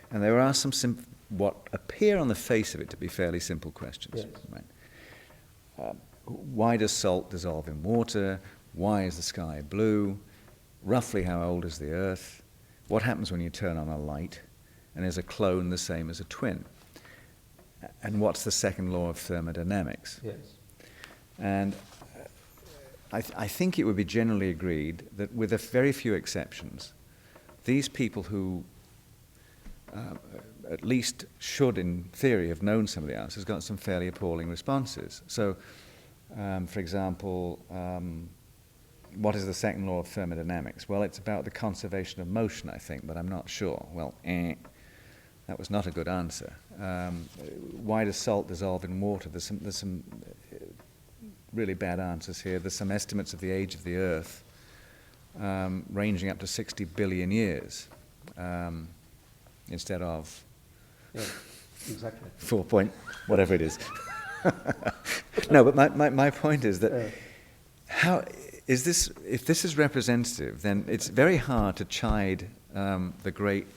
And they were asked some what appear on the face of it to be fairly simple questions. Yes. Right? Why does salt dissolve in water? Why is the sky blue? Roughly how old is the Earth? What happens when you turn on a light? And is a clone the same as a twin? And what's the second law of thermodynamics? Yes. And I think it would be generally agreed that with a very few exceptions, these people who at least should, in theory, have known some of the answers, got some fairly appalling responses. So, for example, what is the second law of thermodynamics? Well, it's about the conservation of motion, I think, but I'm not sure. Well, that was not a good answer. Why does salt dissolve in water? There's some really bad answers here. There's some estimates of the age of the Earth ranging up to 60 billion years instead of Exactly. 4 point whatever it is. No, but my point is that how is this? If this is representative, then it's very hard to chide the great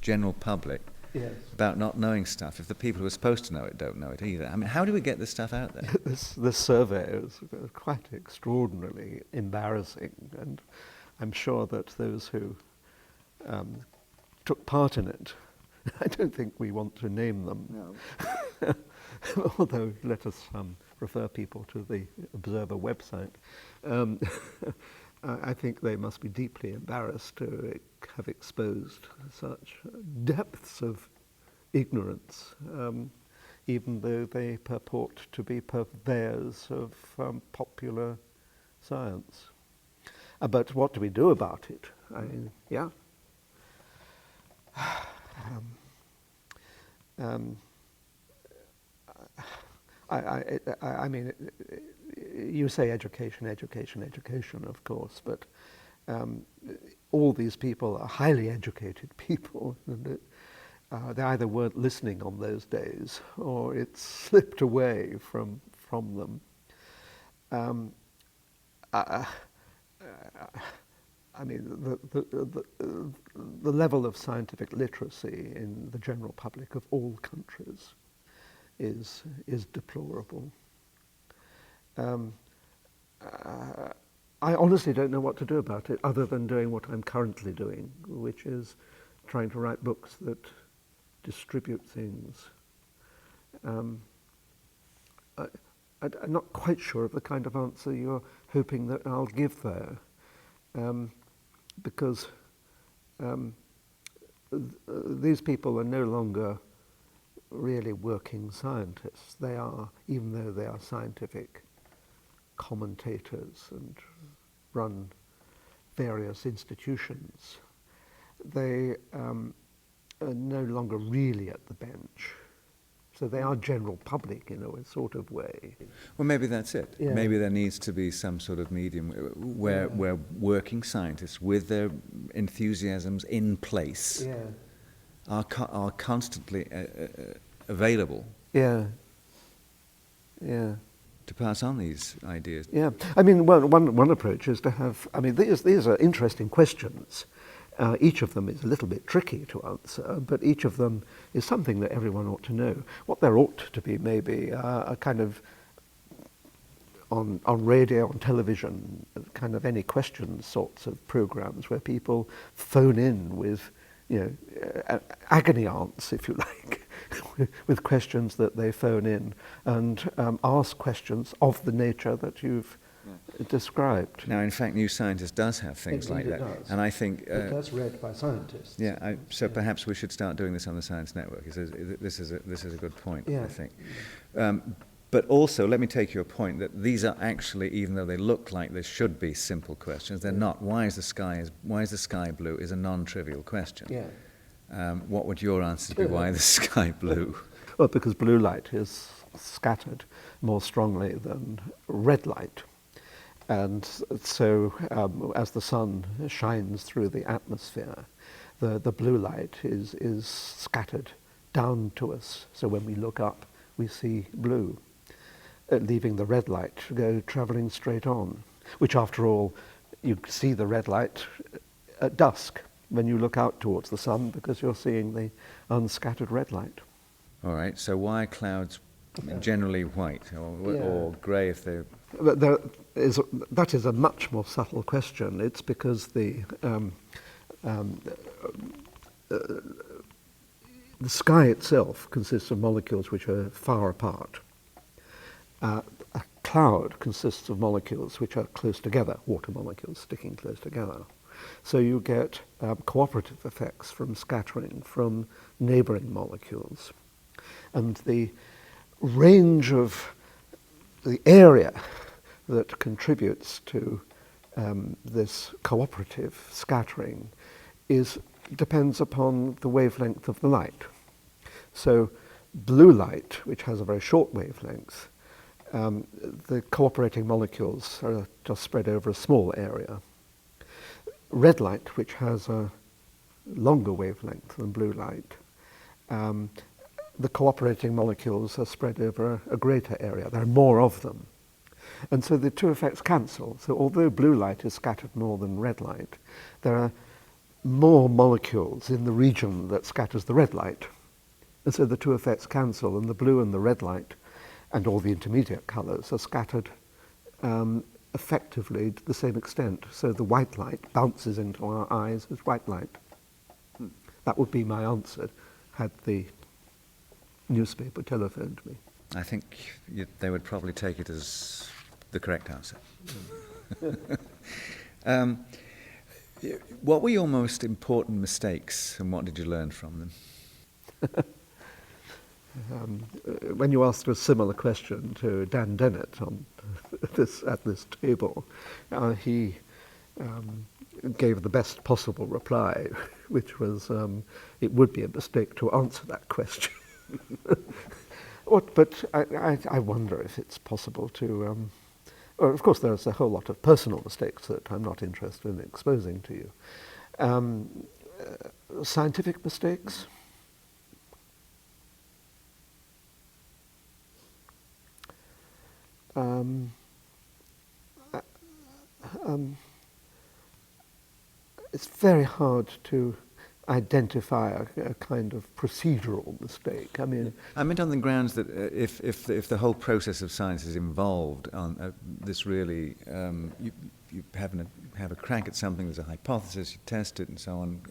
general public Yes. about not knowing stuff if the people who are supposed to know it don't know it either. I mean, how do we get this stuff out there? This survey is quite extraordinarily embarrassing, and I'm sure that those who took part in it, I don't think we want to name them. No. Although let us refer people to the Observer website. I think they must be deeply embarrassed to have exposed such depths of ignorance, even though they purport to be purveyors of popular science. But what do we do about it? I mean, you say education, of course, but all these people are highly educated people, and they either weren't listening on those days or it slipped away from them. I mean, the level of scientific literacy in the general public of all countries is deplorable. I honestly don't know what to do about it other than doing what I'm currently doing, which is trying to write books that distribute things. I'm not quite sure of the kind of answer you're hoping that I'll give there, because these people are no longer really working scientists. They are, even though they are scientific commentators and run various institutions, they are no longer really at the bench. So they are general public in a sort of way. Well, maybe that's it. Yeah. Maybe there needs to be some sort of medium where working scientists with their enthusiasms in place are constantly available. Yeah. pass on these ideas. Yeah, I mean, one approach is to have. I mean, these are interesting questions. Each of them is a little bit tricky to answer, but each of them is something that everyone ought to know. What there ought to be maybe a kind of on radio, on television, kind of any questions sorts of programs where people phone in with, agony aunts, if you like, with questions that they phone in and ask questions of the nature that you've described. Now, in fact, New Scientist does have things Indeed like that. it does. And I think... that's read by scientists. Yeah, so perhaps we should start doing this on the Science Network. This is a good point, Yeah. I think. But also, let me take your point that these are actually, even though they look like they should be simple questions, they're not. Why is the sky blue is a non-trivial question. Yeah. What would your answer be? Why is the sky blue? Well, because blue light is scattered more strongly than red light. And so as the sun shines through the atmosphere, the blue light is scattered down to us. So when we look up, we see blue, leaving the red light travelling straight on, which after all, you see the red light at dusk when you look out towards the sun because you're seeing the unscattered red light. All right, so why are clouds generally white or grey if they're... But that is a much more subtle question. It's because the sky itself consists of molecules which are far apart. A cloud consists of molecules which are close together, water molecules sticking close together. So you get cooperative effects from scattering from neighbouring molecules. And the range of the area that contributes to this cooperative scattering depends upon the wavelength of the light. So blue light, which has a very short wavelength, the cooperating molecules are just spread over a small area. Red light, which has a longer wavelength than blue light, the cooperating molecules are spread over a greater area. There are more of them. And so the two effects cancel. So although blue light is scattered more than red light, there are more molecules in the region that scatters the red light. And so the two effects cancel, and the blue and the red light and all the intermediate colours are scattered effectively to the same extent. So the white light bounces into our eyes as white light. That would be my answer had the newspaper telephoned me. I think they would probably take it as the correct answer. What were your most important mistakes and what did you learn from them? When you asked a similar question to Dan Dennett at this table, he gave the best possible reply, which was it would be a mistake to answer that question. But I wonder if it's possible to... well, of course, there's a whole lot of personal mistakes that I'm not interested in exposing to you. Scientific mistakes? It's very hard to identify a kind of procedural mistake. I mean, I meant on the grounds that if the whole process of science is involved on this really, you have a crack at something. There's a hypothesis, you test it, and so on.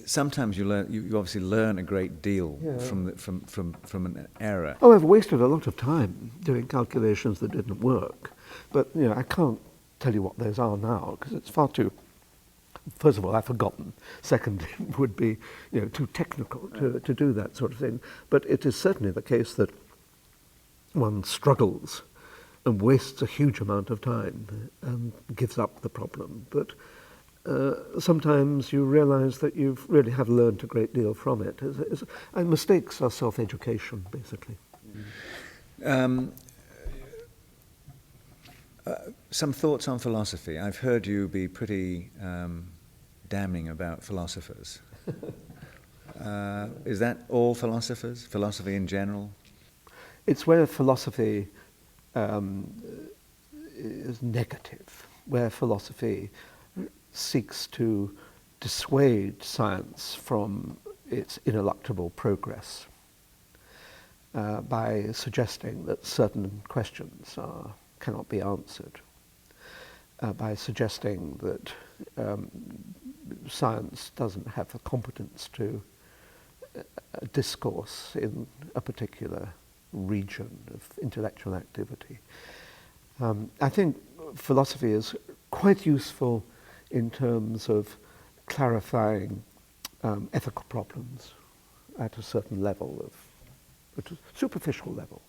Sometimes you obviously learn a great deal from an error. Oh, I've wasted a lot of time doing calculations that didn't work, but I can't tell you what those are now because it's far too. First of all, I've forgotten. Second, it would be too technical to do that sort of thing. But it is certainly the case that one struggles and wastes a huge amount of time and gives up the problem. But sometimes you realize that you really have learned a great deal from it. And mistakes are self-education, basically. Some thoughts on philosophy. I've heard you be pretty damning about philosophers. Is that all philosophers? Philosophy in general? It's where philosophy is negative, where philosophy seeks to dissuade science from its ineluctable progress by suggesting that certain questions cannot be answered, by suggesting that science doesn't have the competence to discourse in a particular region of intellectual activity. I think philosophy is quite useful in terms of clarifying ethical problems at a certain level, at a superficial level,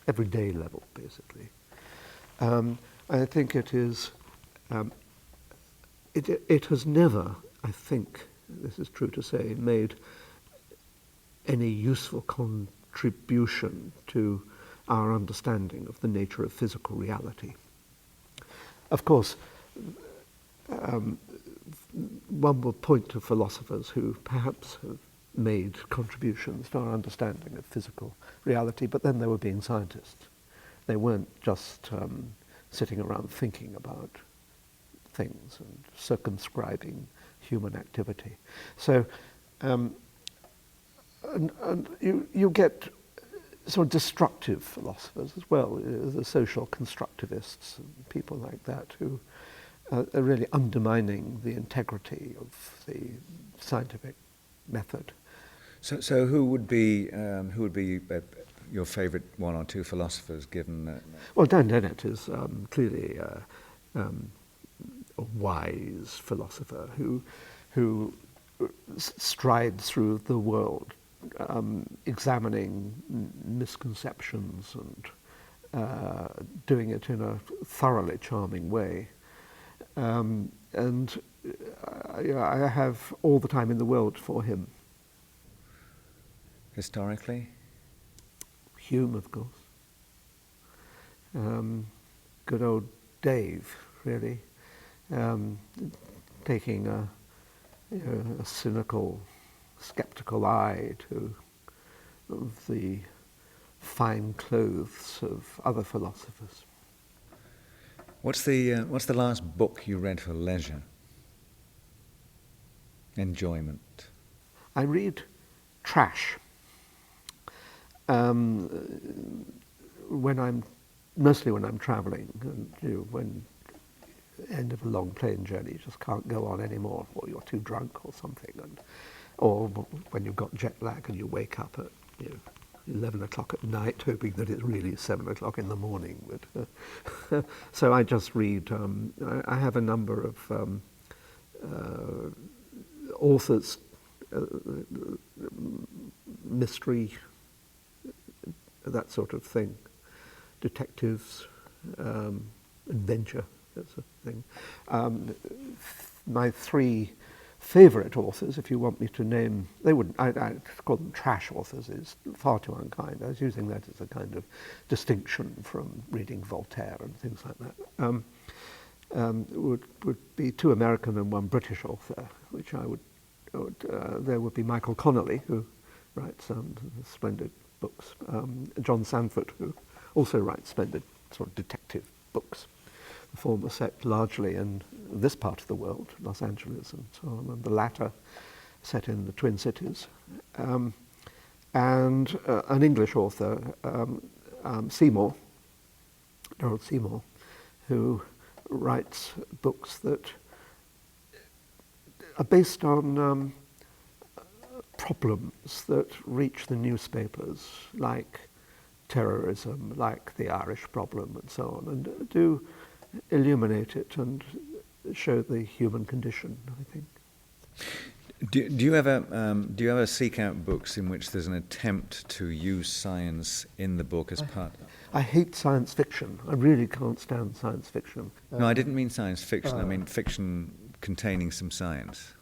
everyday level, basically. I think it is. It has never, I think, this is true to say, made any useful contribution to our understanding of the nature of physical reality. Of course, one will point to philosophers who perhaps have made contributions to our understanding of physical reality, but then they were being scientists. They weren't just sitting around thinking about things and circumscribing human activity. So and you get sort of destructive philosophers as well, the social constructivists and people like that who are really undermining the integrity of the scientific method. So who would be your favourite one or two philosophers, given that? Well, Dan Dennett is clearly a wise philosopher who strides through the world, examining misconceptions and doing it in a thoroughly charming way. And I have all the time in the world for him. Historically? Hume, of course. Good old Dave, really. Taking a cynical, sceptical eye to the fine clothes of other philosophers. What's the last book you read for leisure? Enjoyment. I read trash. Mostly when I'm travelling, and when end of a long plane journey, you just can't go on anymore, or you're too drunk or something, or when you've got jet lag and you wake up at 11 o'clock at night, hoping that it's really 7 o'clock in the morning. But so I just read. I have a number of authors, mystery, that sort of thing, detectives, adventure, that sort of thing. My three favourite authors, if you want me to name, I call them trash authors, is far too unkind. I was using that as a kind of distinction from reading Voltaire and things like that. Would be two American and one British author, which there would be Michael Connolly, who writes splendid books, John Sanford, who also writes splendid sort of detective books. The former set largely in this part of the world, Los Angeles and so on, and the latter set in the Twin Cities. And an English author, Seymour, Harold Seymour, who writes books that are based on problems that reach the newspapers, like terrorism, like the Irish problem, and so on, and do illuminate it and show the human condition, I think. Do you ever seek out books in which there's an attempt to use science in the book as part? I hate science fiction. I really can't stand science fiction. No, I didn't mean science fiction. I mean fiction containing some science.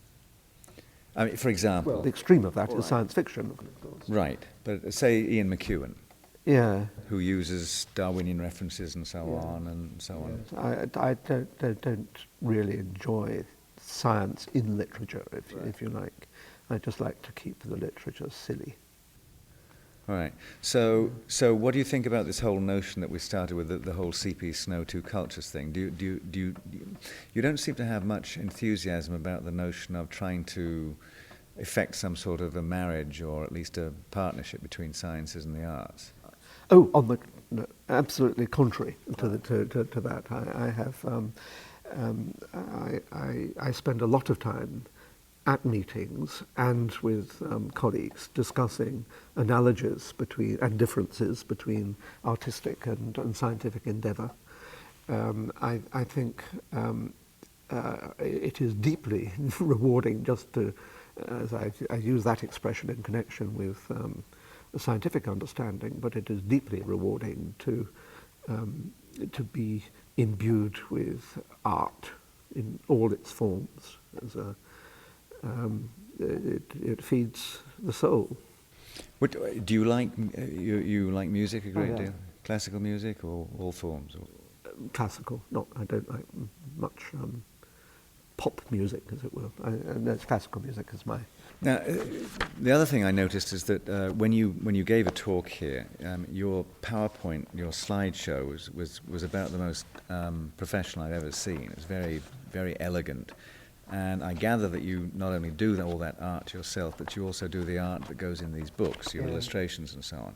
I mean, for example... Well, the extreme of that is science fiction, of course. Right, but say Ian McEwan, yeah, who uses Darwinian references and so on and so on. Yes. I don't really enjoy science in literature, if you like. I just like to keep the literature silly. All right. So what do you think about this whole notion that we started with, the whole CP Snow 2 cultures thing? You don't seem to have much enthusiasm about the notion of trying to effect some sort of a marriage or at least a partnership between sciences and the arts? Oh, no, absolutely contrary to that. I spend a lot of time at meetings and with colleagues discussing analogies between and differences between artistic and scientific endeavour. I think it is deeply rewarding just to, as I use that expression in connection with the scientific understanding, but it is deeply rewarding to be imbued with art in all its forms. It feeds the soul. Do you like you like music a great yeah. deal? Classical music or all forms? Or? Classical. I don't like much pop music, as it were. That's classical music is my. Now, the other thing I noticed is that when you gave a talk here, your PowerPoint, your slideshow was about the most professional I've ever seen. It was very, very elegant. And I gather that you not only do all that art yourself, but you also do the art that goes in these books, your illustrations and so on.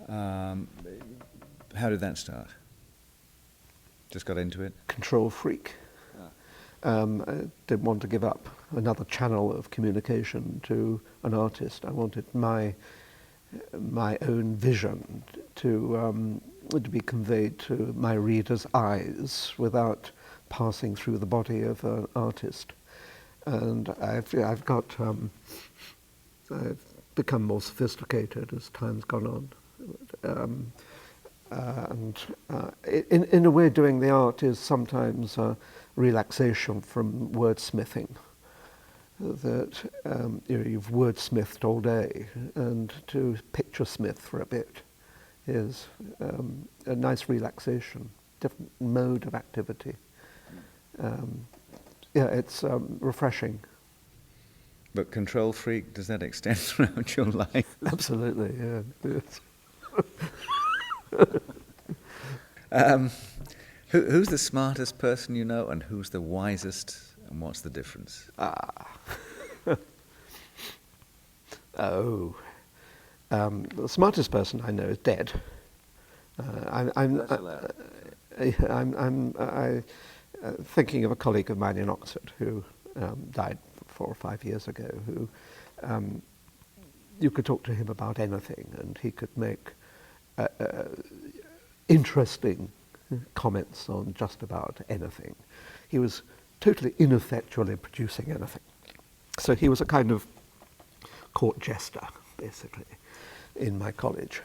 Yeah. How did that start? Just got into it? Control freak. I didn't want to give up another channel of communication to an artist. I wanted my own vision to be conveyed to my reader's eyes without passing through the body of an artist. And I've become more sophisticated as time's gone on. In a way, doing the art is sometimes a relaxation from wordsmithing. That you've wordsmithed all day, and to picture smith for a bit is a nice relaxation, different mode of activity. It's refreshing. But control freak, does that extend throughout your life? Absolutely, yeah. Who's the smartest person you know, and who's the wisest, and what's the difference? The smartest person I know is dead. I'm thinking of a colleague of mine in Oxford who died 4 or 5 years ago, who you could talk to him about anything and he could make interesting comments on just about anything. He was totally ineffectual in producing anything. So he was a kind of court jester, basically, in my college.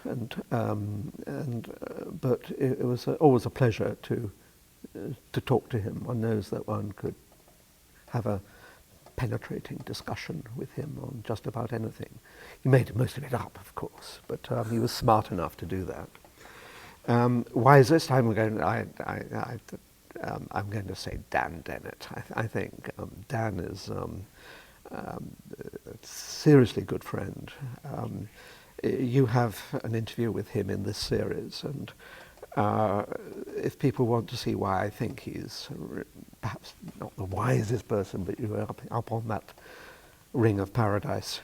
But it was always a pleasure to talk to him. One knows that one could have a penetrating discussion with him on just about anything. He made most of it up, of course, but he was smart enough to do that. Wisest, I'm going to say Dan Dennett. I think Dan is a seriously good friend. You have an interview with him in this series, and if people want to see why I think he's perhaps not the wisest person, but you're up on that ring of paradise,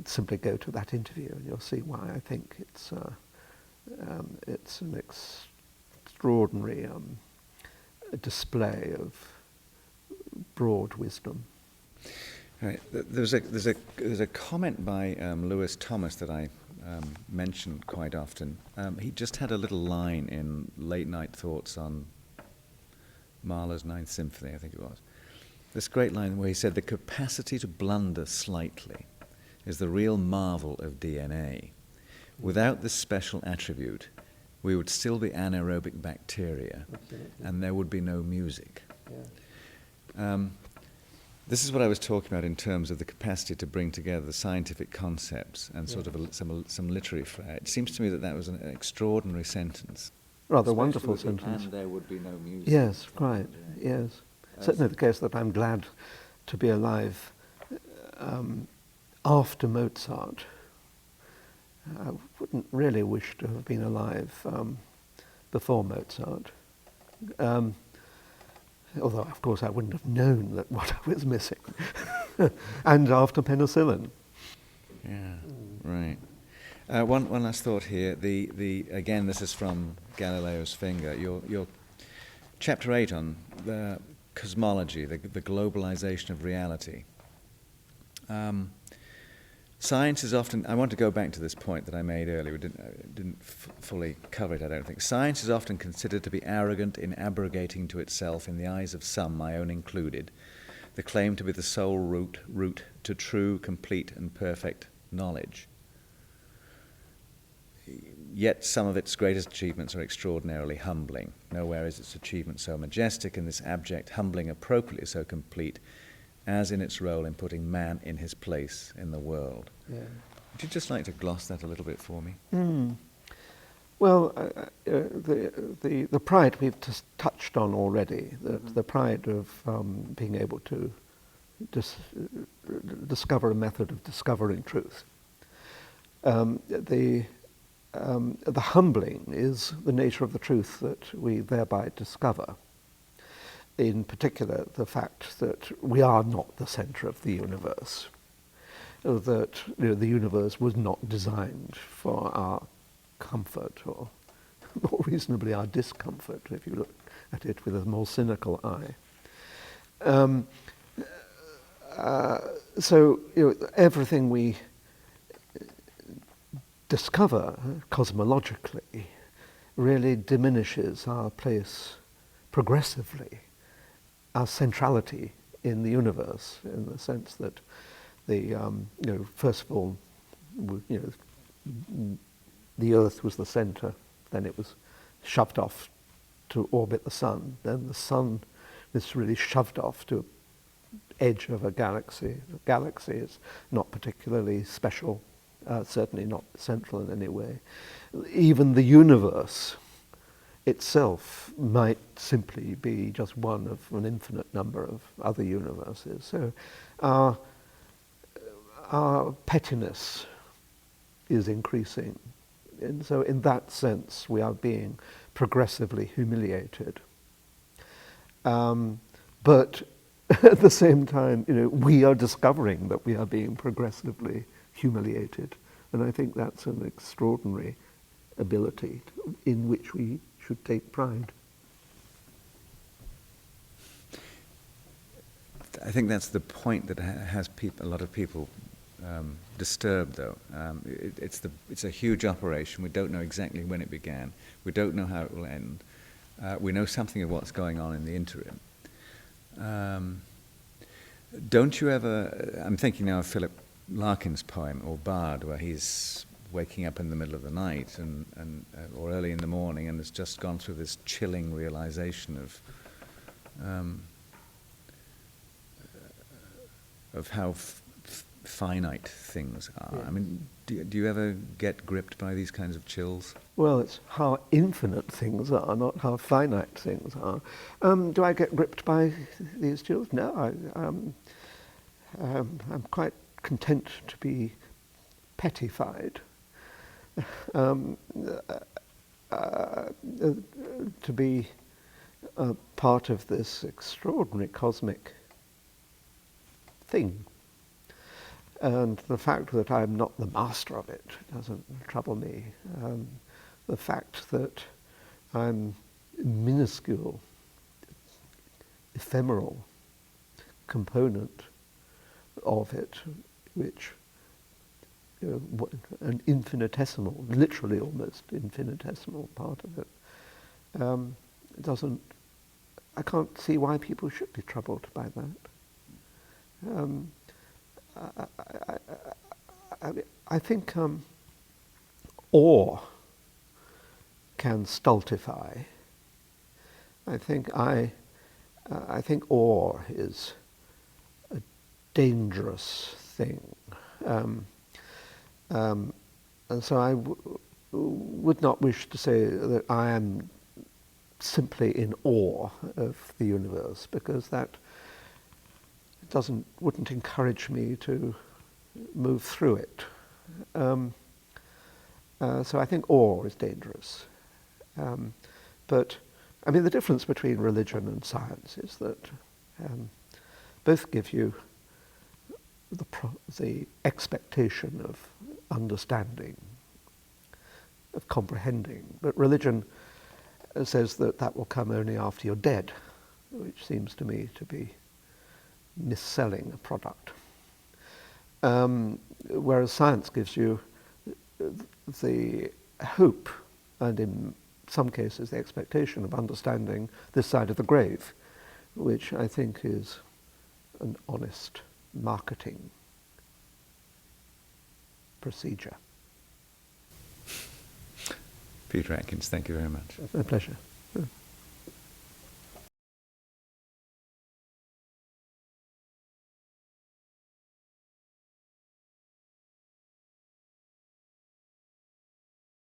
simply go to that interview and you'll see why I think it's an extraordinary display of broad wisdom. Right. There's a comment by Lewis Thomas that I mention quite often. He just had a little line in Late Night Thoughts on Mahler's Ninth Symphony, I think it was. This great line where he said, "The capacity to blunder slightly is the real marvel of DNA. Without this special attribute, we would still be anaerobic bacteria, and there would be no music." Yeah. This is what I was talking about in terms of the capacity to bring together the scientific concepts and sort of some literary flair. It seems to me that was an extraordinary sentence. Rather wonderful sentence. And there would be no music. Yes, right, yes. Certainly the case that I'm glad to be alive after Mozart, I wouldn't really wish to have been alive before Mozart. Although, of course, I wouldn't have known that what I was missing. And after penicillin. Yeah, right. One last thought here. Again, this is from Galileo's finger. Your chapter 8 on the cosmology, the globalization of reality. Science is often, I want to go back to this point that I made earlier, we didn't fully cover it, I don't think. Science is often considered to be arrogant in abrogating to itself, in the eyes of some, my own included, the claim to be the sole route to true, complete and perfect knowledge. Yet some of its greatest achievements are extraordinarily humbling. Nowhere is its achievement so majestic, and this abject humbling appropriately so complete, as in its role in putting man in his place in the world. Yeah. Would you just like to gloss that a little bit for me? Well, the pride we've just touched on already, the pride of being able to discover a method of discovering truth. The humbling is the nature of the truth that we thereby discover. In particular, the fact that we are not the centre of the universe, that the universe was not designed for our comfort, or more reasonably our discomfort, if you look at it with a more cynical eye. So everything we discover cosmologically really diminishes our place progressively, our centrality in the universe, in the sense that first of all, the Earth was the centre, then it was shoved off to orbit the Sun, then the Sun is really shoved off to the edge of a galaxy. The galaxy is not particularly special, certainly not central in any way. Even the universe itself might simply be just one of an infinite number of other universes. So our pettiness is increasing. And so in that sense, we are being progressively humiliated. But at the same time, we are discovering that we are being progressively humiliated. And I think that's an extraordinary ability in which we should take pride. I think that's the point that has a lot of people disturbed, though. It's a huge operation. We don't know exactly when it began. We don't know how it will end. We know something of what's going on in the interim. Don't you ever... I'm thinking now of Philip Larkin's poem, or Bard, where he's waking up in the middle of the night or early in the morning, and has just gone through this chilling realization of how finite things are. Yeah. I mean, do you ever get gripped by these kinds of chills? Well, it's how infinite things are, not how finite things are. Do I get gripped by these chills? No, I'm quite content to be pettified. To be part of this extraordinary cosmic thing. And the fact that I'm not the master of it doesn't trouble me. The fact that I'm a minuscule, ephemeral component of it, which an infinitesimal, literally almost infinitesimal part of it, I can't see why people should be troubled by that. I think awe can stultify. I think awe is a dangerous thing. And so I would not wish to say that I am simply in awe of the universe, because that wouldn't encourage me to move through it. So I think awe is dangerous. But, I mean, the difference between religion and science is that both give you the expectation of understanding, of comprehending. But religion says that that will come only after you're dead, which seems to me to be mis-selling a product. Whereas science gives you the hope, and in some cases the expectation of understanding this side of the grave, which I think is an honest marketing procedure. Peter Atkins, thank you very much. A pleasure.